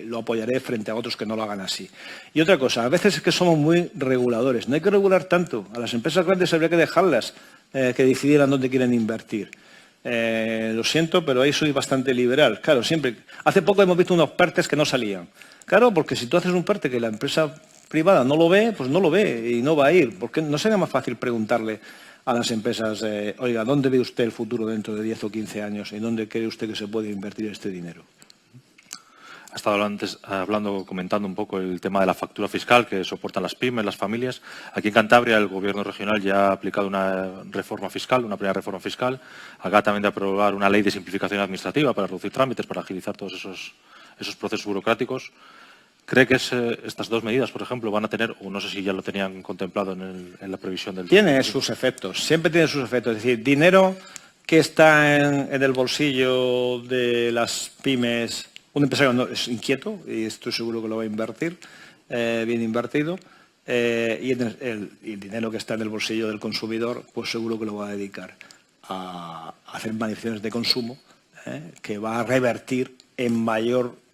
lo apoyaré frente a otros que no lo hagan así. Y otra cosa, a veces es que somos muy reguladores, no hay que regular tanto. A las empresas grandes habría que dejarlas que decidieran dónde quieren invertir. Lo siento, pero ahí soy bastante liberal. Claro, siempre. Hace poco hemos visto unos PERTEs que no salían. Claro, porque si tú haces un PERTE que la empresa privada no lo ve, pues no lo ve y no va a ir. ¿Por qué no sería más fácil preguntarle a las empresas, oiga, ¿dónde ve usted el futuro dentro de 10 o 15 años? ¿Y dónde cree usted que se puede invertir este dinero? Ha estado antes comentando un poco el tema de la factura fiscal que soportan las pymes, las familias. Aquí en Cantabria el Gobierno regional ya ha aplicado una reforma fiscal, una primera reforma fiscal. Acá también de aprobar una ley de simplificación administrativa para reducir trámites, para agilizar todos esos procesos burocráticos. ¿Cree que estas dos medidas, por ejemplo, van a tener, o no sé si ya lo tenían contemplado en la previsión del... Tiene sus efectos, siempre tiene sus efectos. Es decir, dinero que está en el bolsillo de las pymes, un empresario es inquieto y estoy seguro que lo va a invertir, bien invertido, y el dinero que está en el bolsillo del consumidor, pues seguro que lo va a dedicar a hacer manifestaciones de consumo, que va a revertir en mayor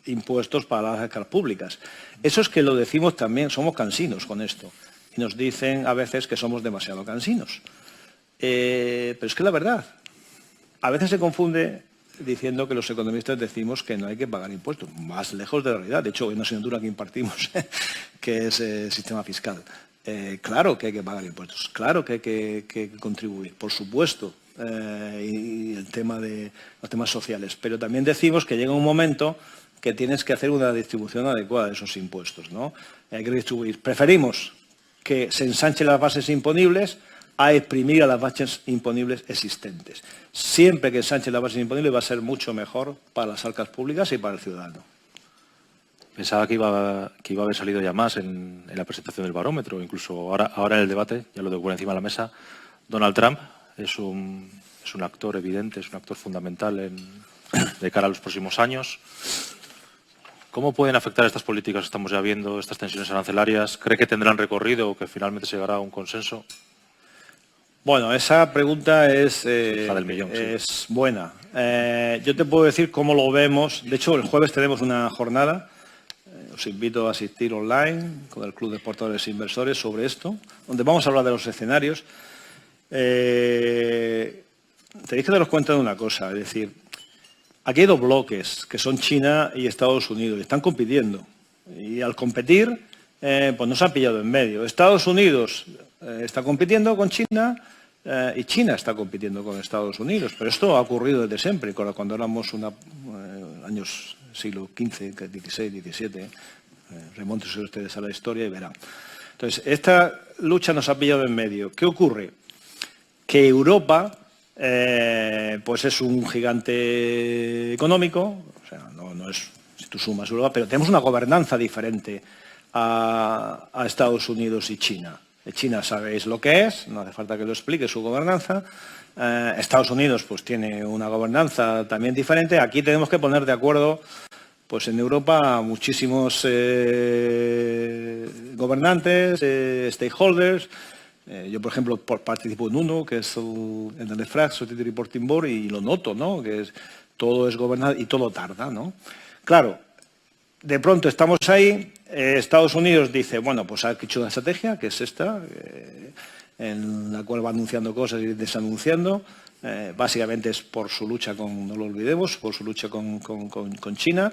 impuestos para las arcas públicas. Eso es que lo decimos también, somos cansinos con esto. Y nos dicen a veces que somos demasiado cansinos. Pero es que la verdad, a veces se confunde diciendo que los economistas decimos que no hay que pagar impuestos. Más lejos de la realidad. De hecho, hay una asignatura que impartimos que es sistema fiscal. Claro que hay que pagar impuestos, claro que hay que contribuir, por supuesto. Y el tema de los temas sociales. Pero también decimos que llega un momento que tienes que hacer una distribución adecuada de esos impuestos, ¿no? Hay que distribuir. Preferimos que se ensanchen las bases imponibles a exprimir a las bases imponibles existentes. Siempre que ensanchen las bases imponibles va a ser mucho mejor para las arcas públicas y para el ciudadano. Pensaba que iba a haber salido ya más en la presentación del barómetro, incluso ahora en el debate, ya lo dejo por encima de la mesa. Donald Trump es un actor evidente, es un actor fundamental de cara a los próximos años. ¿Cómo pueden afectar estas políticas que estamos ya viendo, estas tensiones arancelarias? ¿Cree que tendrán recorrido o que finalmente se llegará a un consenso? Bueno, esa pregunta es buena. Yo te puedo decir cómo lo vemos. De hecho, el jueves tenemos una jornada. Os invito a asistir online con el Club de Exportadores e Inversores sobre esto, donde vamos a hablar de los escenarios. Tenéis que daros cuenta de una cosa, es decir, aquí hay dos bloques, que son China y Estados Unidos, y están compitiendo. Y al competir, pues no se han pillado en medio. Estados Unidos está compitiendo con China y China está compitiendo con Estados Unidos. Pero esto ha ocurrido desde siempre, cuando éramos años siglo XV, XVI, XVII. Remóntense ustedes a la historia y verán. Entonces, esta lucha nos ha pillado en medio. ¿Qué ocurre? Que Europa... pues es un gigante económico, o sea, no es, si tú sumas Europa, pero tenemos una gobernanza diferente a Estados Unidos y China. China sabéis lo que es, no hace falta que lo explique su gobernanza. Estados Unidos pues tiene una gobernanza también diferente. Aquí tenemos que poner de acuerdo pues en Europa muchísimos gobernantes, stakeholders. Yo, por ejemplo, participo en uno, que es en el EFRAG, Society Reporting Board, y lo noto, ¿no? Que todo es gobernado y todo tarda, ¿no? Claro, de pronto estamos ahí, Estados Unidos dice, bueno, pues ha hecho una estrategia, que es esta, en la cual va anunciando cosas y desanunciando. Básicamente es por su lucha no lo olvidemos, por su lucha con China.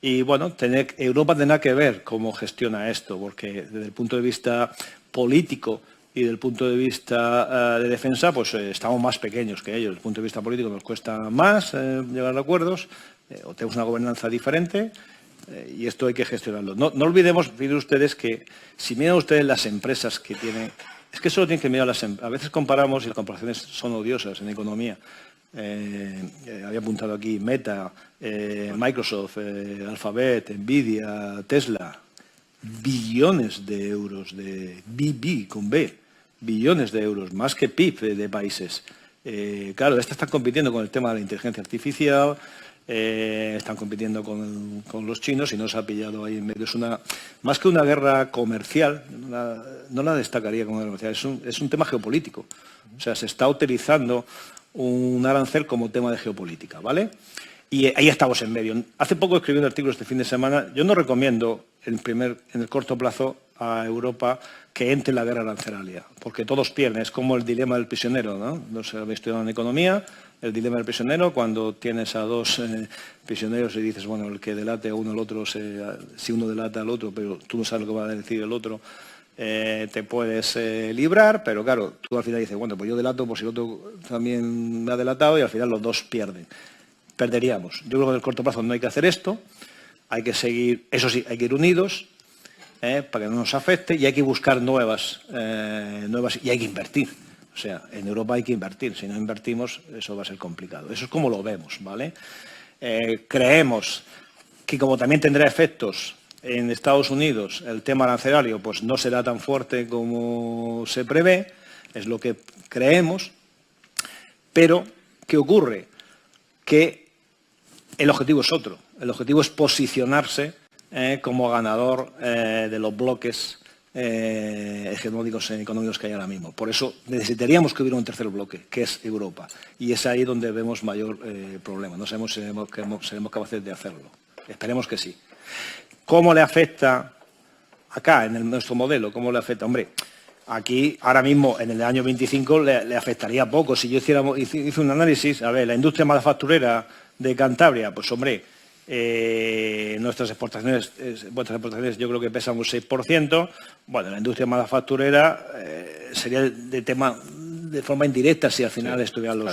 Y bueno, Europa tendrá que ver cómo gestiona esto, porque desde el punto de vista político y desde el punto de vista de defensa, pues estamos más pequeños que ellos. Desde el punto de vista político nos cuesta más llegar a acuerdos, o tenemos una gobernanza diferente, y esto hay que gestionarlo. No olvidemos, miren ustedes, que si miran ustedes las empresas que tienen, es que solo tienen que mirar a veces comparamos y las comparaciones son odiosas en economía. Había apuntado aquí Meta, Microsoft, Alphabet, Nvidia, Tesla, billones de euros de BB con B, billones de euros, más que PIB de países. Claro, estas están compitiendo con el tema de la inteligencia artificial, están compitiendo con los chinos y nos ha pillado ahí en medio. Más que una guerra comercial, no la destacaría como guerra comercial, es un tema geopolítico. O sea, se está utilizando un arancel como tema de geopolítica, ¿vale? Y ahí estamos en medio. Hace poco escribí un artículo este fin de semana. Yo no recomiendo en el corto plazo a Europa que entre en la guerra arancelaria, porque todos pierden. Es como el dilema del prisionero, ¿no? No sé, habéis estudiado en economía, el dilema del prisionero, cuando tienes a dos prisioneros y dices, bueno, el que delate a uno al otro, si uno delata al otro, pero tú no sabes lo que va a decir el otro, te puedes librar, pero claro, tú al final dices, bueno, pues yo delato por si el otro también me ha delatado y al final los dos pierden. Perderíamos. Yo creo que en el corto plazo no hay que hacer esto, hay que seguir, eso sí, hay que ir unidos para que no nos afecte y hay que buscar nuevas y hay que invertir. O sea, en Europa hay que invertir. Si no invertimos, eso va a ser complicado. Eso es como lo vemos, ¿vale? Creemos que como también tendrá efectos en Estados Unidos, el tema arancelario pues no será tan fuerte como se prevé, es lo que creemos, pero ¿qué ocurre? Que el objetivo es otro. El objetivo es posicionarse como ganador de los bloques hegemónicos económicos que hay ahora mismo. Por eso necesitaríamos que hubiera un tercer bloque, que es Europa. Y es ahí donde vemos mayor problema. No sabemos si seremos capaces de hacerlo. Esperemos que sí. ¿Cómo le afecta acá, en nuestro modelo? ¿Cómo le afecta? Hombre, aquí, ahora mismo, en el año 25, le afectaría poco. Si yo hice un análisis, a ver, la industria manufacturera de Cantabria, pues hombre, nuestras exportaciones yo creo que pesan un 6%. Bueno, la industria manufacturera sería de forma indirecta si al final estuvieran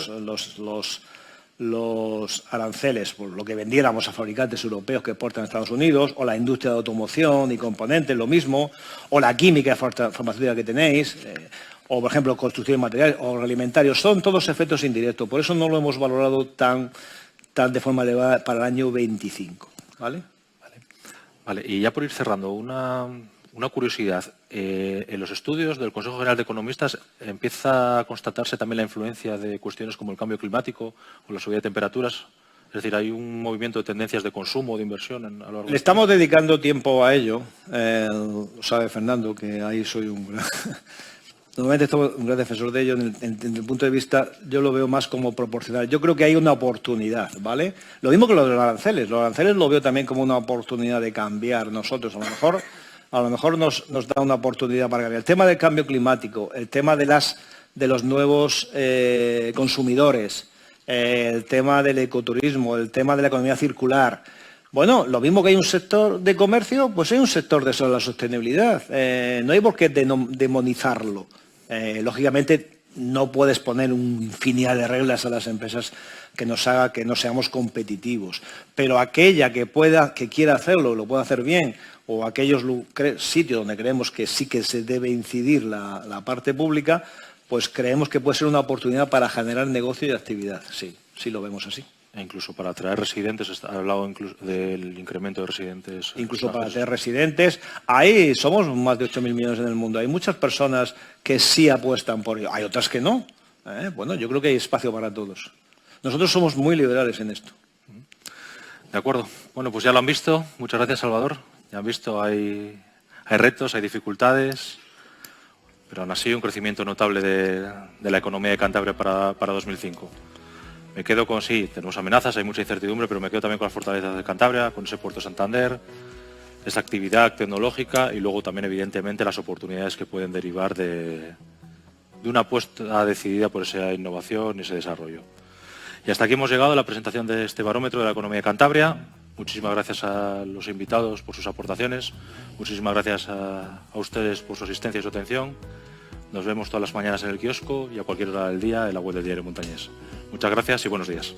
los aranceles por lo que vendiéramos a fabricantes europeos que exportan a Estados Unidos, o la industria de automoción y componentes, lo mismo, o la química farmacéutica que tenéis, o por ejemplo construcción de materiales o agroalimentarios, son todos efectos indirectos. Por eso no lo hemos valorado tan de forma elevada para el año 25, ¿vale? Vale, y ya por ir cerrando, una curiosidad. En los estudios del Consejo General de Economistas empieza a constatarse también la influencia de cuestiones como el cambio climático o la subida de temperaturas. Es decir, hay un movimiento de tendencias de consumo, de inversión a lo largo. Le estamos dedicando tiempo a ello. Lo sabe Fernando, que ahí soy un gran... Normalmente estoy un gran defensor de ello. En el punto de vista, yo lo veo más como proporcional. Yo creo que hay una oportunidad, ¿vale? Lo mismo que lo de los aranceles. Los aranceles lo veo también como una oportunidad de cambiar nosotros. A lo mejor nos da una oportunidad para cambiar. El tema del cambio climático, el tema de los nuevos consumidores, el tema del ecoturismo, el tema de la economía circular. Bueno, lo mismo que hay un sector de comercio, pues hay un sector de la sostenibilidad. No hay por qué demonizarlo. Lógicamente, no puedes poner una infinidad de reglas a las empresas que nos haga que no seamos competitivos. Pero aquella que quiera hacerlo, lo pueda hacer bien, o aquellos sitios donde creemos que sí que se debe incidir la parte pública, pues creemos que puede ser una oportunidad para generar negocio y actividad. Sí, sí lo vemos así. E incluso para atraer residentes, ha hablado del incremento de residentes. Incluso para atraer residentes. Ahí somos más de 8.000 millones en el mundo. Hay muchas personas que sí apuestan por ello. Hay otras que no. Bueno, yo creo que hay espacio para todos. Nosotros somos muy liberales en esto. De De acuerdo. Bueno, pues ya lo han visto. Muchas gracias, Salvador. Ya han visto, hay retos, hay dificultades, pero aún así un crecimiento notable de la economía de Cantabria para 2005. Me quedo con, sí, tenemos amenazas, hay mucha incertidumbre, pero me quedo también con las fortalezas de Cantabria, con ese puerto de Santander, esa actividad tecnológica y luego también, evidentemente, las oportunidades que pueden derivar de una apuesta decidida por esa innovación y ese desarrollo. Y hasta aquí hemos llegado a la presentación de este barómetro de la economía de Cantabria. Muchísimas gracias a los invitados por sus aportaciones. Muchísimas gracias a ustedes por su asistencia y su atención. Nos vemos todas las mañanas en el kiosco y a cualquier hora del día en la web del Diario Montañés. Muchas gracias y buenos días.